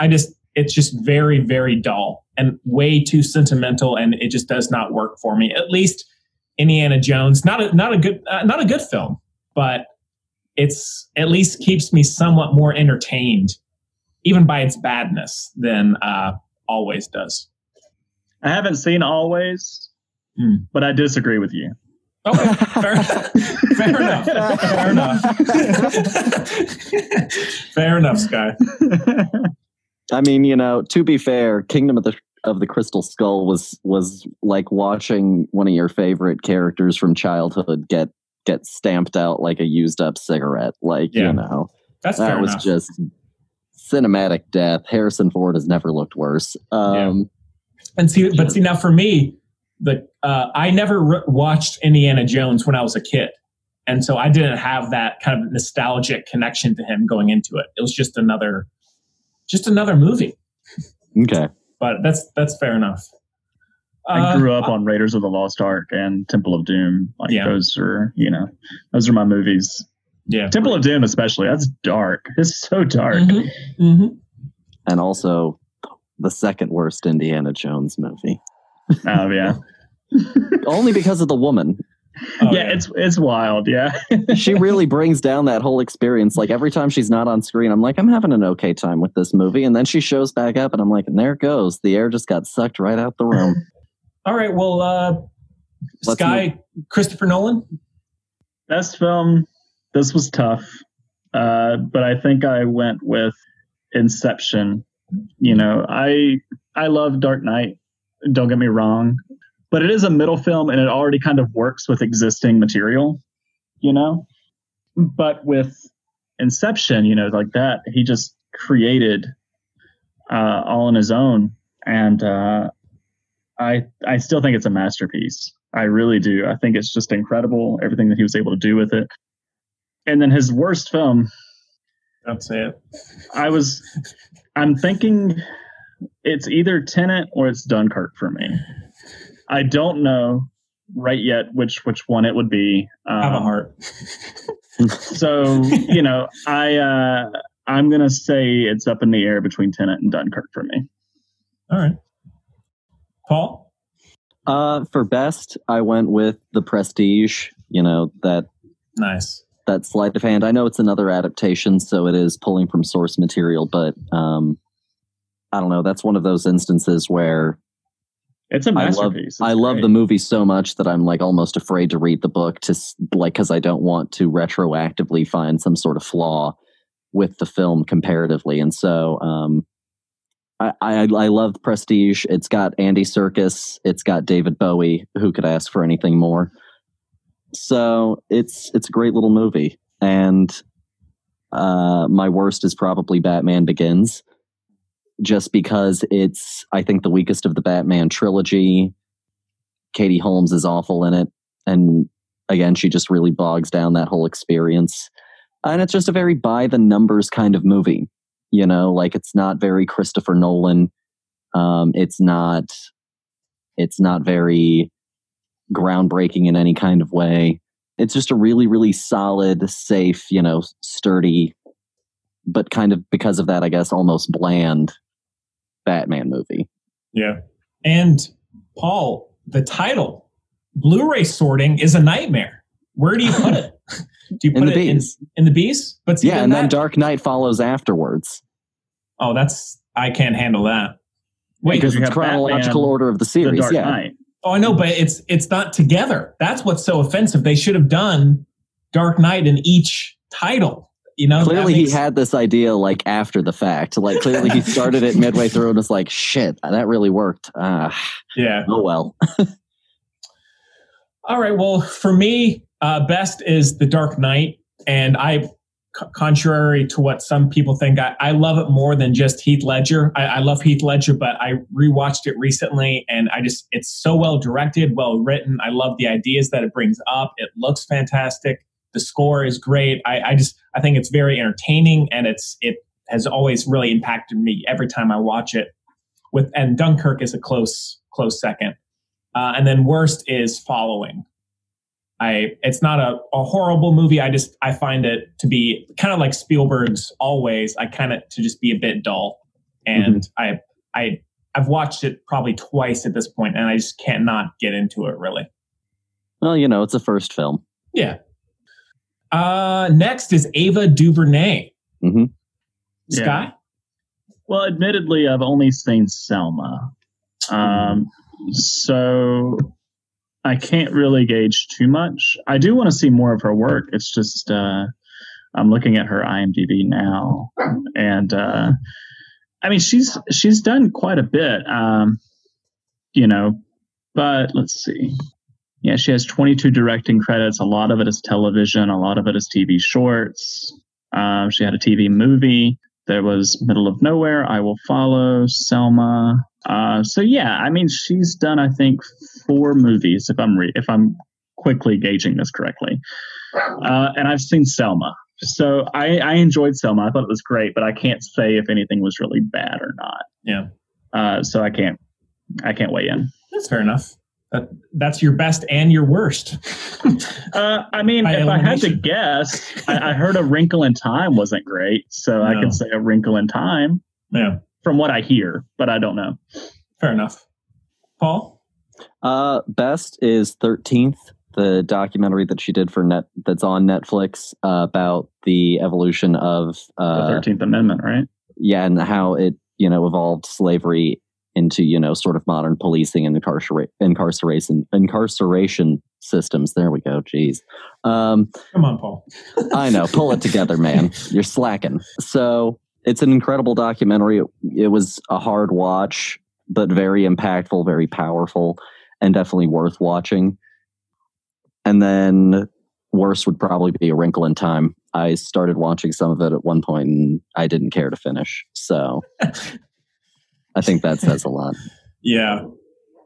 It's just very, very dull and way too sentimental, and it just does not work for me. At least Indiana Jones, not a good film, but it's at least keeps me somewhat more entertained, even by its badness, than Always does. I haven't seen Always, but I disagree with you. Okay, fair enough. Fair enough. Fair enough, Sky. I mean, to be fair, Kingdom of the Crystal Skull was like watching one of your favorite characters from childhood get stamped out like a used up cigarette. Like, That's that fair was enough. just cinematic death. Harrison Ford has never looked worse. And see, now for me, I never watched Indiana Jones when I was a kid, and so I didn't have that kind of nostalgic connection to him going into it. It was just another movie. Okay, but that's fair enough. I grew up on Raiders of the Lost Ark and Temple of Doom. Those are my movies. Yeah, Temple of Doom especially. That's dark. It's so dark. Mm-hmm. Mm-hmm. And also the second worst Indiana Jones movie. Oh yeah. Only because of the woman. yeah, it's wild. Yeah. She really brings down that whole experience. Like every time she's not on screen, I'm like, I'm having an okay time with this movie. And then she shows back up and I'm like, and there it goes. The air just got sucked right out the room. All right. Well, Sky, Christopher Nolan. Best film. This was tough. But I think I went with Inception. You know, I love Dark Knight. Don't get me wrong. But it is a middle film and it already kind of works with existing material, you know? But with Inception, you know, like that, he just created all on his own. And I still think it's a masterpiece. I really do. I think it's just incredible, everything that he was able to do with it. And then his worst film. Don't say it. I'm thinking it's either Tenet or it's Dunkirk for me. I don't know right yet which one it would be. Have a heart. So, you know, I'm going to say it's up in the air between Tenet and Dunkirk for me. All right. Paul? For best, I went with The Prestige, you know, that sleight of hand. I know it's another adaptation, so it is pulling from source material, but I don't know. That's one of those instances where it's a masterpiece. I love the movie so much that I'm like almost afraid to read the book because I don't want to retroactively find some sort of flaw with the film comparatively. And so I love Prestige. It's got Andy Serkis. It's got David Bowie. Who could ask for anything more? So it's a great little movie. And my worst is probably Batman Begins. Just because it's, I think, the weakest of the Batman trilogy. Katie Holmes is awful in it. And again, she just really bogs down that whole experience. And it's just a very by-the-numbers kind of movie. You know, like it's not very Christopher Nolan. It's not very groundbreaking in any kind of way. It's just a really, really solid, safe, you know, sturdy, but kind of, because of that, I guess, almost bland Batman movie. Yeah. And Paul, the title, Blu-ray sorting is a nightmare. Where do you put it? Do you put it in the B's? But yeah, and then Dark Knight follows afterwards. Oh, I can't handle that. Wait, because it's chronological Batman, order of the series. The Dark Knight. Oh, I know, but it's not together. That's what's so offensive. They should have done Dark Knight in each title. You know, clearly he had this idea like after the fact. Like clearly he started it midway through and was like, shit, that really worked. Yeah. Oh, well. All right. Well, for me, best is The Dark Knight. And contrary to what some people think, I love it more than just Heath Ledger. I love Heath Ledger, but I rewatched it recently and it's so well directed, well written. I love the ideas that it brings up. It looks fantastic. The score is great. I think it's very entertaining, and it has always really impacted me every time I watch it. And Dunkirk is a close second. And then worst is Following. It's not a horrible movie. I find it to be kind of like Spielberg's Always. To just be a bit dull, and I've watched it probably twice at this point, and I just cannot get into it really. Well, you know, it's a first film. Yeah. Next is Ava DuVernay. Mm-hmm. Sky? Yeah. Well, admittedly, I've only seen Selma. So I can't really gauge too much. I do want to see more of her work. It's just, I'm looking at her IMDb now. And, I mean, she's done quite a bit, you know, but let's see. Yeah, she has 22 directing credits. A lot of it is television. A lot of it is TV shorts. She had a TV movie. There was Middle of Nowhere, I Will Follow, Selma. So yeah, I mean, she's done, I think, 4 movies, if I'm quickly gauging this correctly. And I've seen Selma. So I enjoyed Selma. I thought it was great, but I can't say if anything was really bad or not. Yeah. So I can't weigh in. That's fair enough. That's your best and your worst. I mean, if I had to guess, I heard A Wrinkle in Time wasn't great, so I could say A Wrinkle in Time. Yeah, from what I hear, but I don't know. Fair enough. Paul? Best is 13th. the documentary that she did for that's on Netflix about the evolution of the 13th Amendment, right? Yeah, and how it evolved slavery into sort of modern policing and incarceration systems. There we go. Jeez. Come on, Paul. I know. Pull it together, man. You're slacking. So it's an incredible documentary. It was a hard watch, but very impactful, very powerful, and definitely worth watching. And then worst would probably be A Wrinkle in Time. I started watching some of it at one point and I didn't care to finish. So I think that says a lot. Yeah.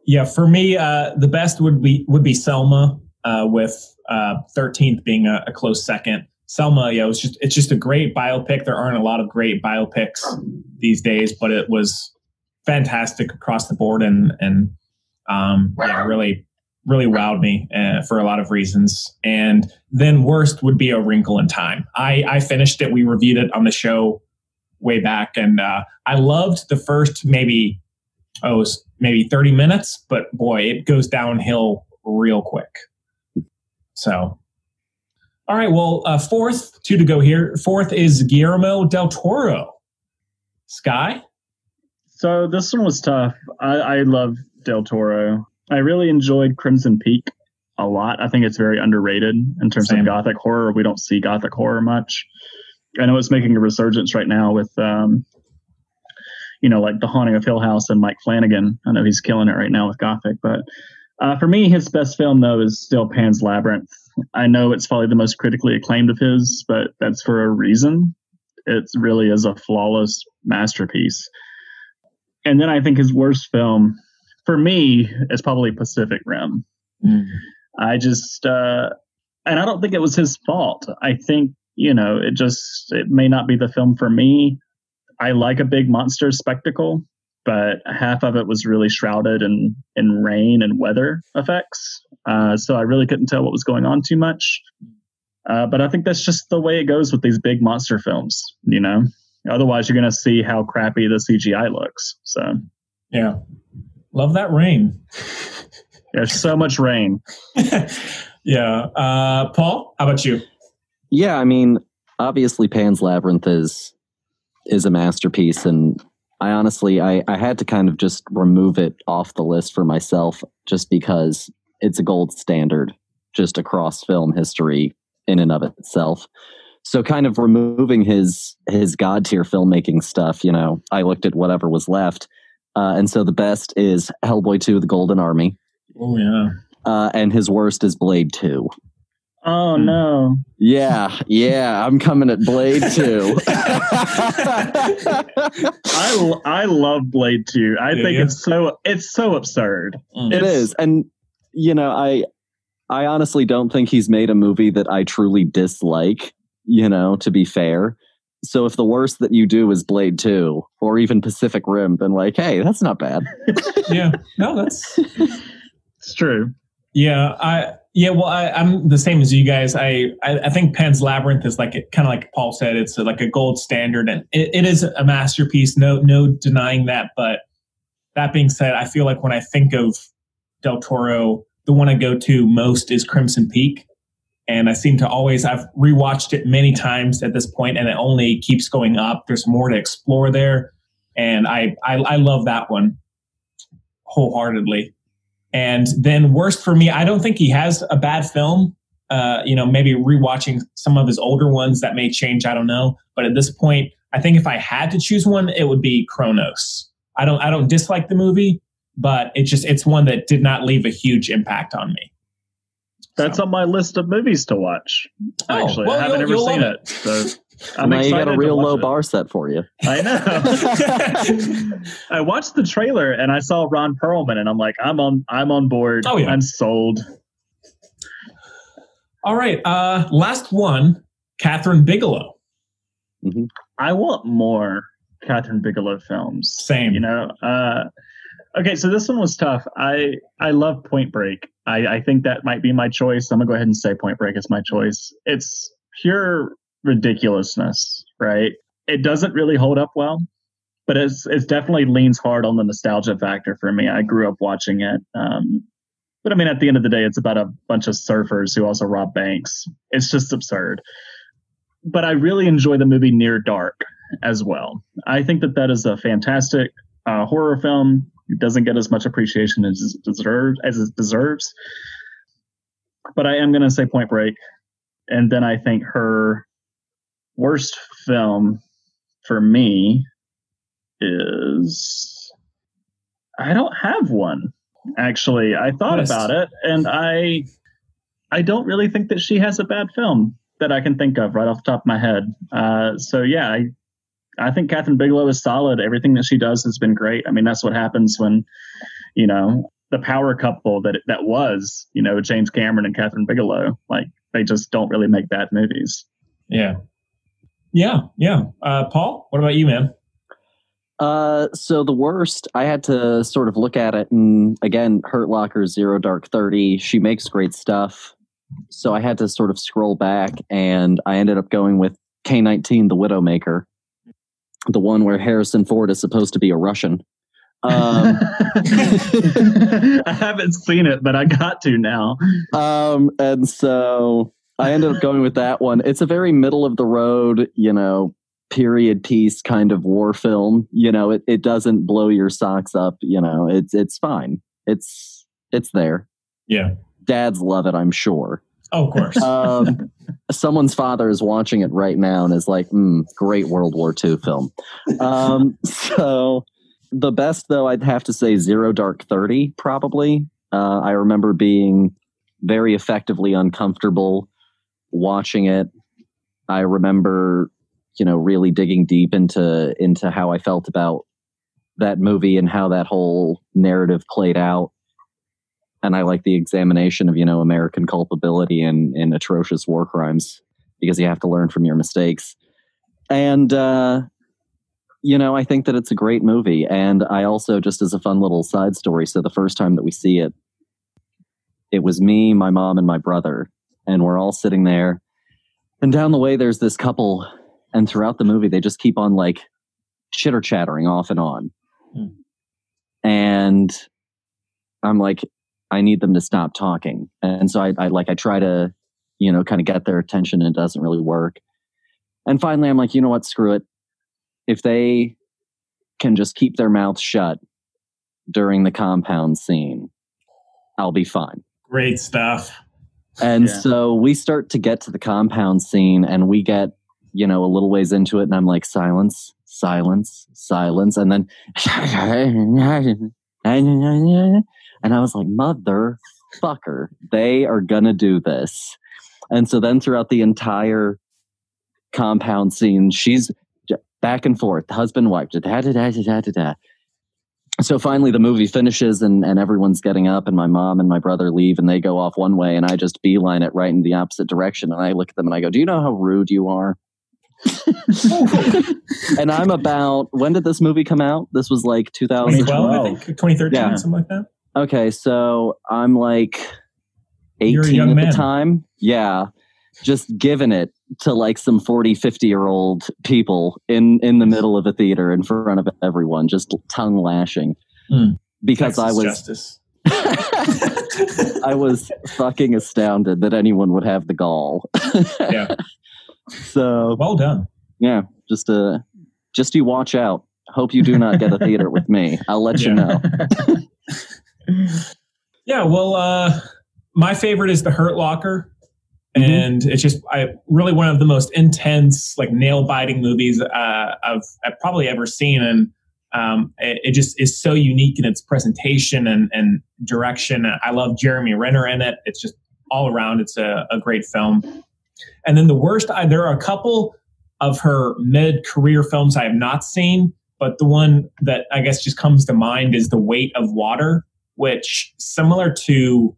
Yeah. For me, the best would be Selma, with 13th being a close second. Selma, it's just a great biopic. There aren't a lot of great biopics these days, but it was fantastic across the board and really, really wowed me for a lot of reasons. And then worst would be A Wrinkle in Time. I finished it. We reviewed it on the show way back, and I loved the first maybe 30 minutes, but boy, it goes downhill real quick. So, all right, well, fourth, two to go here. Fourth is Guillermo del Toro. Sky? So this one was tough. I love del Toro. I really enjoyed Crimson Peak a lot. I think it's very underrated in terms of gothic horror. We don't see gothic horror much. I know it's making a resurgence right now with, like The Haunting of Hill House and Mike Flanagan. I know he's killing it right now with gothic. But for me, his best film, though, is still Pan's Labyrinth. I know it's probably the most critically acclaimed of his, but that's for a reason. It really is a flawless masterpiece. And then I think his worst film, for me, is probably Pacific Rim. I just, and I don't think it was his fault. I think, it may not be the film for me. I like a big monster spectacle, but half of it was really shrouded in rain and weather effects. So I really couldn't tell what was going on too much. But I think that's just the way it goes with these big monster films, Otherwise, you're going to see how crappy the CGI looks. So, yeah. Love that rain. There's so much rain. Yeah. Paul, how about you? Yeah, I mean, obviously Pan's Labyrinth is a masterpiece. And I honestly had to kind of just remove it off the list for myself just because it's a gold standard just across film history in and of itself. So kind of removing his god tier filmmaking stuff, I looked at whatever was left. And so the best is Hellboy 2, The Golden Army. Oh, yeah. And his worst is Blade 2. Oh, no. Yeah. I'm coming at Blade 2. I love Blade 2. I think it's so absurd. It is. And, I honestly don't think he's made a movie that I truly dislike, to be fair. So if the worst that you do is Blade 2 or even Pacific Rim, then hey, that's not bad. Yeah. No, it's true. Yeah. I'm the same as you guys. I think Pan's Labyrinth is kind of like Paul said, it's like a gold standard, and it is a masterpiece. No denying that. But that being said, I feel like when I think of del Toro, the one I go to most is Crimson Peak. And I seem to I've rewatched it many times at this point, and it only keeps going up. There's more to explore there. And I love that one wholeheartedly. And then worst for me, I don't think he has a bad film. Maybe rewatching some of his older ones that may change. I don't know. But at this point, I think if I had to choose one, it would be Kronos. I don't dislike the movie, but it's one that did not leave a huge impact on me. That's on my list of movies to watch. Actually, I haven't ever seen it. So I'm now you got a real low it. bar set for you. I know. I watched the trailer and I saw Ron Perlman, and I'm like, I'm on board. Oh, yeah. I'm sold. All right, last one, Catherine Bigelow. Mm-hmm. I want more Catherine Bigelow films. Same. Okay, so this one was tough. I love Point Break. I think that might be my choice. I'm going to go ahead and say Point Break is my choice. It's pure ridiculousness, right? It doesn't really hold up well, but it's definitely leans hard on the nostalgia factor for me. I grew up watching it. But I mean, at the end of the day, it's about a bunch of surfers who also rob banks. It's just absurd. But I really enjoy the movie Near Dark as well. I think that is a fantastic horror film. It doesn't get as much appreciation as it deserves. But I am going to say Point Break. And then I think her worst film for me is... I don't have one. Actually, I thought about it, and I don't really think that she has a bad film that I can think of right off the top of my head. So yeah, I think Catherine Bigelow is solid. Everything that she does has been great. I mean, that's what happens when, the power couple that was, James Cameron and Catherine Bigelow, like they just don't really make bad movies. Yeah. Paul, what about you, man? So the worst, I had to sort of look at it, and again, Hurt Locker, Zero Dark 30, she makes great stuff. So I had to sort of scroll back, and I ended up going with K-19, The Widowmaker, the one where Harrison Ford is supposed to be a Russian. I haven't seen it, but I got to now. And so I ended up going with that one. It's a very middle of the road, period piece kind of war film. It doesn't blow your socks up. It's fine. It's there. Yeah. Dads love it, I'm sure. Oh, of course. Someone's father is watching it right now and is like, great World War II film. So the best, though, I'd have to say Zero Dark 30, probably. I remember being very effectively uncomfortable watching it. I remember really digging deep into how I felt about that movie and how that whole narrative played out. And I like the examination of, American culpability in atrocious war crimes, because you have to learn from your mistakes. And, I think that it's a great movie. And I also, just as a fun little side story, so the first time that we see it, it was me, my mom, and my brother. And we're all sitting there. And down the way, there's this couple. And throughout the movie, they just keep on like chitter chattering off and on. And I'm like, I need them to stop talking. And so I try to, kind of get their attention, and it doesn't really work. And finally, I'm like, you know what? Screw it. If they can just keep their mouths shut during the compound scene, I'll be fine. Great stuff. And so we start to get to the compound scene, and we get, a little ways into it, and I'm like, silence, silence, silence. And then, and I was like, motherfucker, they are gonna do this. And so then throughout the entire compound scene, she's back and forth, husband, wife, da-da-da-da-da-da-da. So finally the movie finishes, and everyone's getting up, and my mom and my brother leave, and they go off one way, and I just beeline it right in the opposite direction. And I look at them and I go, do you know how rude you are? And I'm about, when did this movie come out? This was like 2012, I think, 2013, something like that. Okay, so I'm like 18 at the time. Yeah, just giving it to like some 40, 50-year-old people in the middle of a theater in front of everyone, just tongue lashing. Because Texas I was justice. I was fucking astounded that anyone would have the gall. Yeah. So well done. Yeah, just you watch out. Hope you do not get a theater with me. I'll let you know. Yeah, well, my favorite is The Hurt Locker. And it's just really one of the most intense, like nail-biting movies I've probably ever seen. And it just is so unique in its presentation and direction. I love Jeremy Renner in it. It's just all around, it's a great film. And then the worst, there are a couple of her mid-career films I have not seen, but the one that I guess just comes to mind is The Weight of Water, which, similar to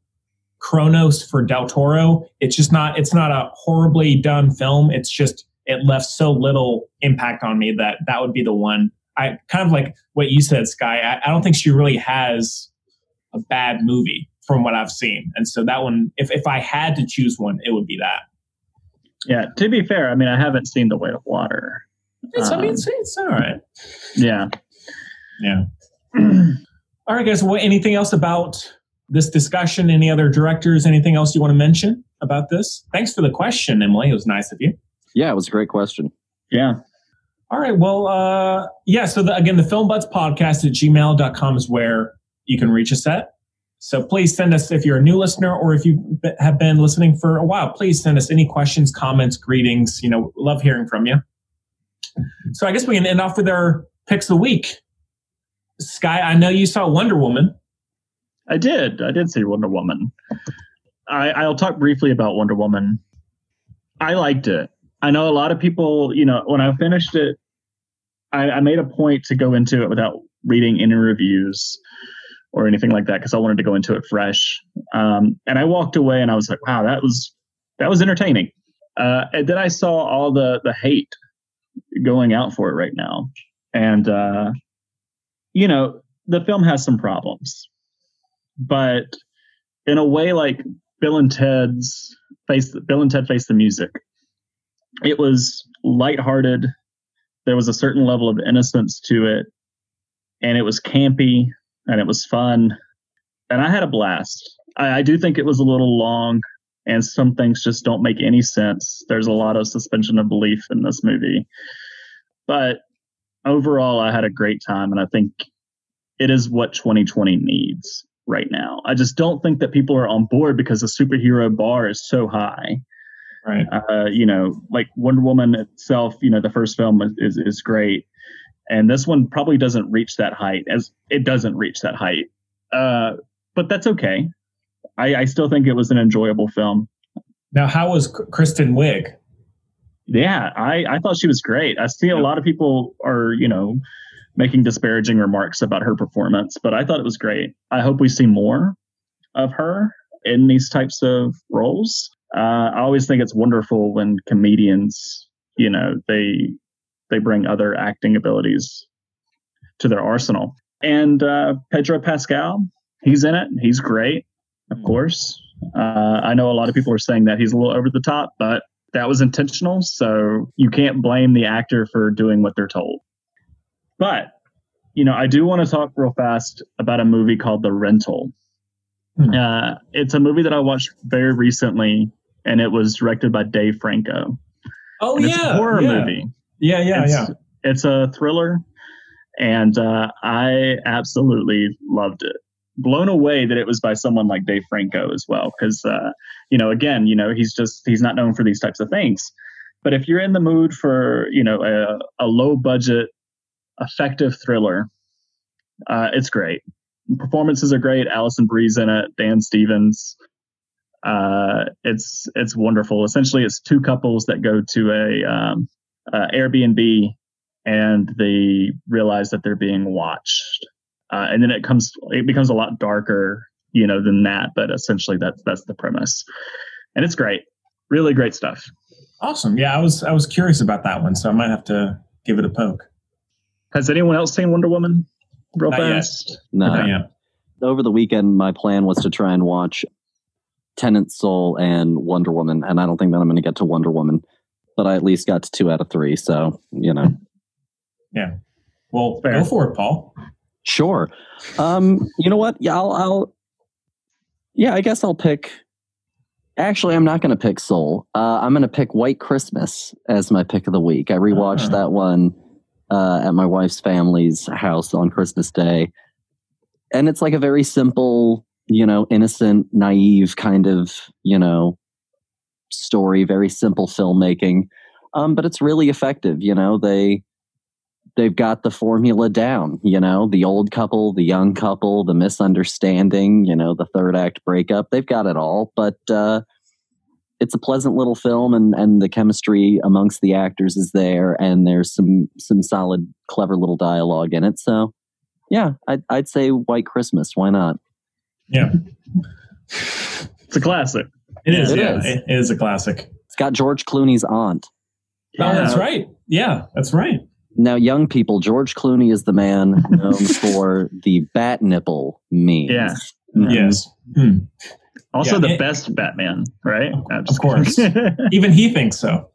Kronos for Del Toro, it's not a horribly done film. It's just, it left so little impact on me that would be the one. I kind of like what you said, Sky. I don't think she really has a bad movie from what I've seen. And so that one, if I had to choose one, it would be that. Yeah, to be fair, I mean, I haven't seen The Weight of Water. It's all right. Yeah. Yeah. All right, guys. Well, anything else about this discussion? Any other directors? Anything else you want to mention about this? Thanks for the question, Emily. It was nice of you. Yeah, it was a great question. Yeah. All right. Well, so again, the filmbutspodcast@gmail.com is where you can reach us at. So please send us, if you're a new listener or if you have been listening for a while, please send us any questions, comments, greetings. Love hearing from you. So I guess we can end off with our picks of the week. Sky, I know you saw Wonder Woman. I did see Wonder Woman. I'll talk briefly about Wonder Woman. I liked it. I know a lot of people, when I finished it, I made a point to go into it without reading any reviews or anything like that because I wanted to go into it fresh. And I walked away and I was like, wow, that was entertaining. And then I saw all the hate going out for it right now. And, the film has some problems. But in a way like Bill and Ted Face the Music, it was lighthearted. There was a certain level of innocence to it, and it was campy, and it was fun, and I had a blast. I do think it was a little long, and some things just don't make any sense. There's a lot of suspension of belief in this movie, but overall, I had a great time, and I think it is what 2020 needs right now. I just don't think that people are on board because the superhero bar is so high. Right. Like Wonder Woman itself, the first film is great. And this one probably doesn't reach that height but that's okay. I still think it was an enjoyable film. Now, how was Kristen Wiig? Yeah, I thought she was great. I see a lot of people are, making disparaging remarks about her performance, but I thought it was great. I hope we see more of her in these types of roles. I always think it's wonderful when comedians, they bring other acting abilities to their arsenal. And Pedro Pascal, he's in it. He's great, of course. I know a lot of people are saying that he's a little over the top, but that was intentional. So you can't blame the actor for doing what they're told. But, I do want to talk real fast about a movie called The Rental. It's a movie that I watched very recently, and it was directed by Dave Franco. Oh, and it's a horror movie. Yeah. It's a thriller, and I absolutely loved it. Blown away that it was by someone like Dave Franco as well, because he's not known for these types of things. But if you're in the mood for a low budget, effective thriller, it's great. Performances are great. Alison Brie's in it. Dan Stevens. It's wonderful. Essentially, it's two couples that go to a Airbnb, and they realize that they're being watched. And then it becomes a lot darker, than that. But essentially, that's the premise, and it's great. Really great stuff. Awesome. Yeah, I was curious about that one, so I might have to give it a poke. Has anyone else seen Wonder Woman? Real Not fast. Yet. No. Not yet. Over the weekend, my plan was to try and watch Tenet, Soul, and Wonder Woman, and I don't think that I'm going to get to Wonder Woman, but I at least got to 2 out of 3, so, Yeah. Well, Fair. Go for it, Paul. Sure. You know what? Yeah, I guess I'll pick... Actually, I'm not going to pick Soul. I'm going to pick White Christmas as my pick of the week. I rewatched that one at my wife's family's house on Christmas Day. And it's like a very simple, innocent, naive kind of, story, very simple filmmaking. But it's really effective. They've got the formula down, the old couple, the young couple, the misunderstanding, the third act breakup. They've got it all. But it's a pleasant little film, and the chemistry amongst the actors is there, and there's some solid, clever little dialogue in it. So, yeah, I'd say White Christmas. Why not? Yeah. It's a classic. It is. It is a classic. It's got George Clooney's aunt. Oh, that's right. Yeah, that's right. Now, young people, George Clooney is the man known for the bat nipple meme. Yeah. Yes. Also the best Batman, right? Of course. Even he thinks so.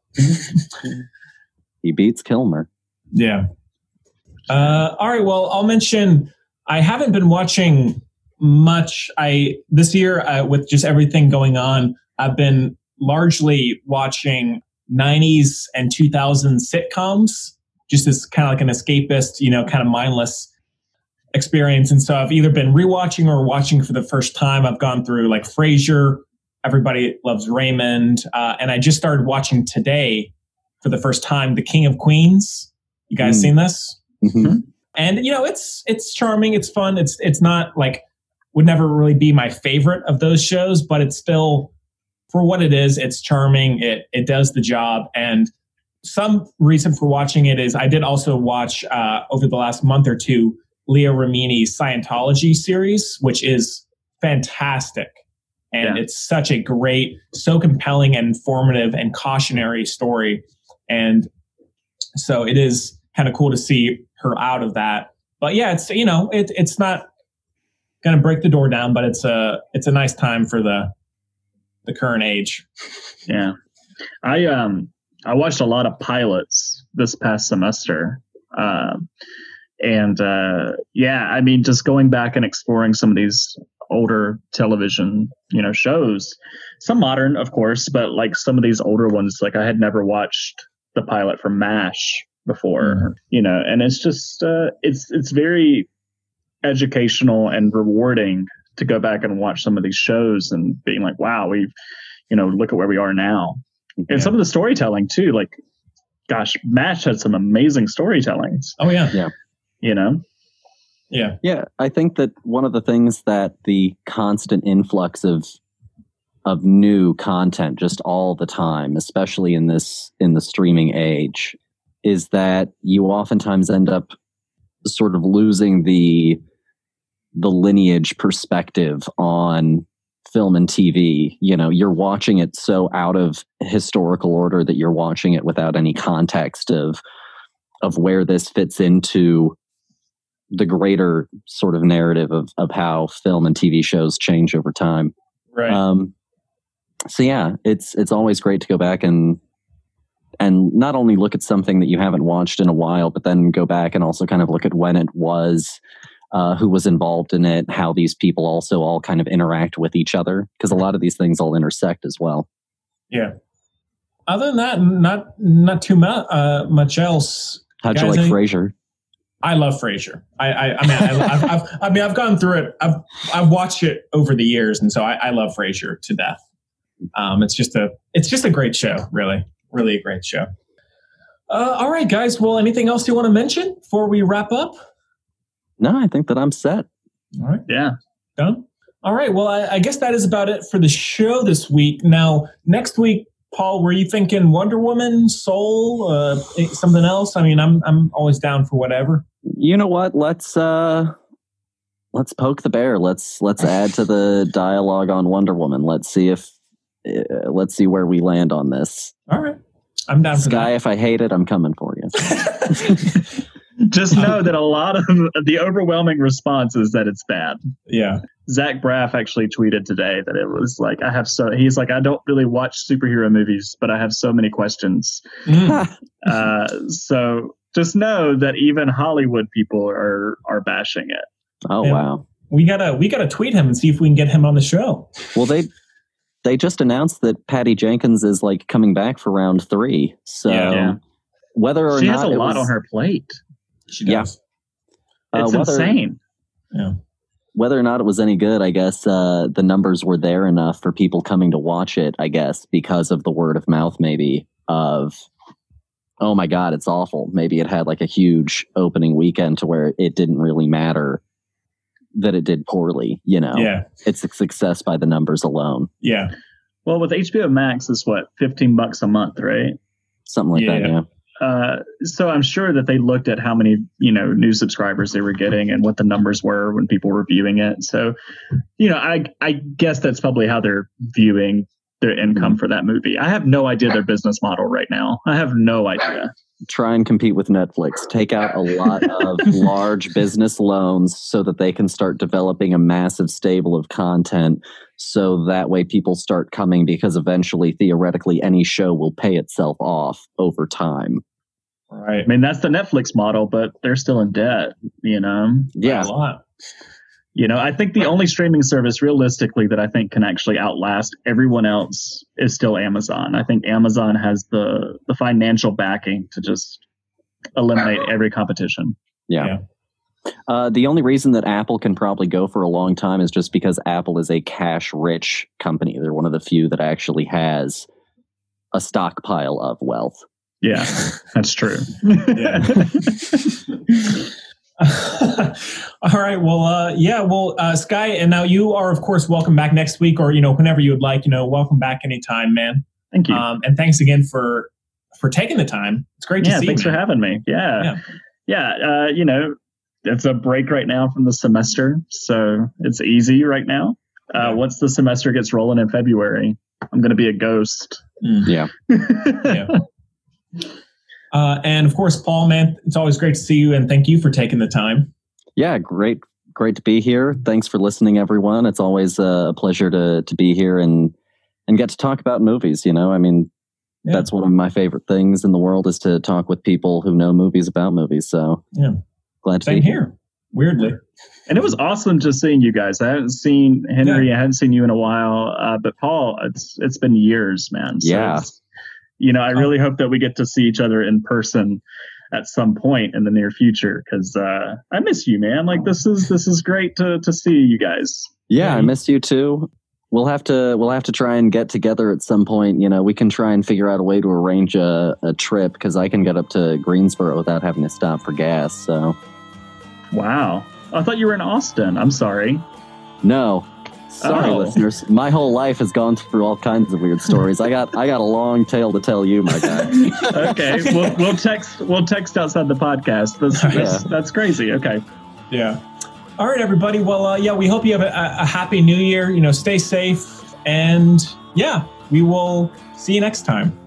He beats Kilmer. Yeah. All right. Well, I'll mention I haven't been watching much. This year, with just everything going on, I've been largely watching 90s and 2000s sitcoms, just as kind of like an escapist, kind of mindless experience. And so I've either been rewatching or watching for the first time. I've gone through like Frasier, Everybody Loves Raymond, and I just started watching today for the first time The King of Queens. You guys seen this? Mm-hmm. And it's charming, it's fun. It's not like, would never really be my favorite of those shows, but it's still, for what it is, it's charming. It does the job. And some reason for watching it is I did also watch over the last month or two Leah Remini's Scientology series, which is fantastic. And it's such a great, so compelling and informative and cautionary story. And so it is kind of cool to see her out of that. But yeah, it's not going to break the door down, but it's a nice time for the current age. Yeah. I watched a lot of pilots this past semester. Just going back and exploring some of these older television, shows, some modern, of course, but like some of these older ones, like I had never watched the pilot from MASH before, and it's just, it's very educational and rewarding to go back and watch some of these shows and being like, wow, we've, look at where we are now. And some of the storytelling too, like, gosh, MASH had some amazing storytellings. Oh yeah. Yeah. Yeah. Yeah. I think that one of the things that the constant influx of new content just all the time, especially in the streaming age, is that you oftentimes end up sort of losing the lineage perspective on film and TV. You're watching it so out of historical order that you're watching it without any context of where this fits into the greater sort of narrative of how film and TV shows change over time. Right. So yeah, it's always great to go back and not only look at something that you haven't watched in a while, but then go back and also kind of look at when it was, who was involved in it, how these people also all kind of interact with each other, because a lot of these things all intersect as well. Yeah. Other than that, not too much else. How'd you like Frasier? I love Frasier. I've gone through it. I've watched it over the years, and so I love Frasier to death. It's just a great show, really, really a great show. All right, guys. Well, anything else you want to mention before we wrap up? No, I think that I'm set. All right. Yeah. Done. All right. Well, I guess that is about it for the show this week. Now, next week, Paul, were you thinking Wonder Woman, Soul, something else? I mean, I'm always down for whatever. You know what? Let's poke the bear. Let's add to the dialogue on Wonder Woman. Let's see where we land on this. All right. I'm down for that. Sky, if I hate it, I'm coming for you. Just know that a lot of the overwhelming response is that it's bad. Yeah. Zach Braff actually tweeted today that it was like, he's like, I don't really watch superhero movies, but I have so many questions. So just know that even Hollywood people are bashing it. Oh, yeah. Wow. We gotta tweet him and see if we can get him on the show. Well, they just announced that Patty Jenkins is like coming back for round 3. So whether or she not has a lot on her plate. She does. Yeah. It's insane. Yeah. Whether or not it was any good, I guess the numbers were there enough for people coming to watch it, I guess, because of the word of mouth, maybe, of, oh my God, it's awful. Maybe it had like a huge opening weekend to where it didn't really matter that it did poorly, Yeah. It's a success by the numbers alone. Yeah. Well, with HBO Max, it's what, $15 a month, right? Something like that, yeah. So I'm sure that they looked at how many, new subscribers they were getting and what the numbers were when people were viewing it. So, I guess that's probably how they're viewing their income for that movie. I have no idea their business model right now. I have no idea. Try and compete with Netflix. Take out a lot of large business loans so that they can start developing a massive stable of content. So that way people start coming, because eventually, theoretically, any show will pay itself off over time. Right. I mean, that's the Netflix model, but they're still in debt, Yeah. A lot. I think the only streaming service realistically that I think can actually outlast everyone else is still Amazon. I think Amazon has the financial backing to just eliminate every competition. Yeah. The only reason that Apple can probably go for a long time is just because Apple is a cash-rich company. They're one of the few that actually has a stockpile of wealth. Yeah, that's true. All right. Well, Sky, and now you are, of course, welcome back next week, or whenever you would like. Welcome back anytime, man. Thank you. And thanks again for taking the time. It's great to see you. Thanks for having me. Yeah. It's a break right now from the semester, so it's easy right now. Once the semester gets rolling in February, I'm going to be a ghost. Yeah. And of course, Paul, man, it's always great to see you, and thank you for taking the time. Yeah, great to be here. Thanks for listening, everyone. It's always a pleasure to be here and get to talk about movies. That's one of my favorite things in the world, is to talk with people who know movies about movies. So glad to be here. Weirdly. And it was awesome just seeing you guys. I haven't seen Henry. I hadn't seen you in a while. But Paul, it's been years, man. So I really hope that we get to see each other in person at some point in the near future, because I miss you, man. Like, this is great to see you guys. Yeah, I miss you too. We'll have to try and get together at some point. We can try and figure out a way to arrange a trip, because I can get up to Greensboro without having to stop for gas. So, wow, I thought you were in Austin. I'm sorry. No. Sorry, listeners. My whole life has gone through all kinds of weird stories. I got a long tale to tell you, my guy. Okay, we'll text outside the podcast. That's crazy. Okay. Yeah. All right, everybody. Well, we hope you have a happy New Year. Stay safe, and we will see you next time.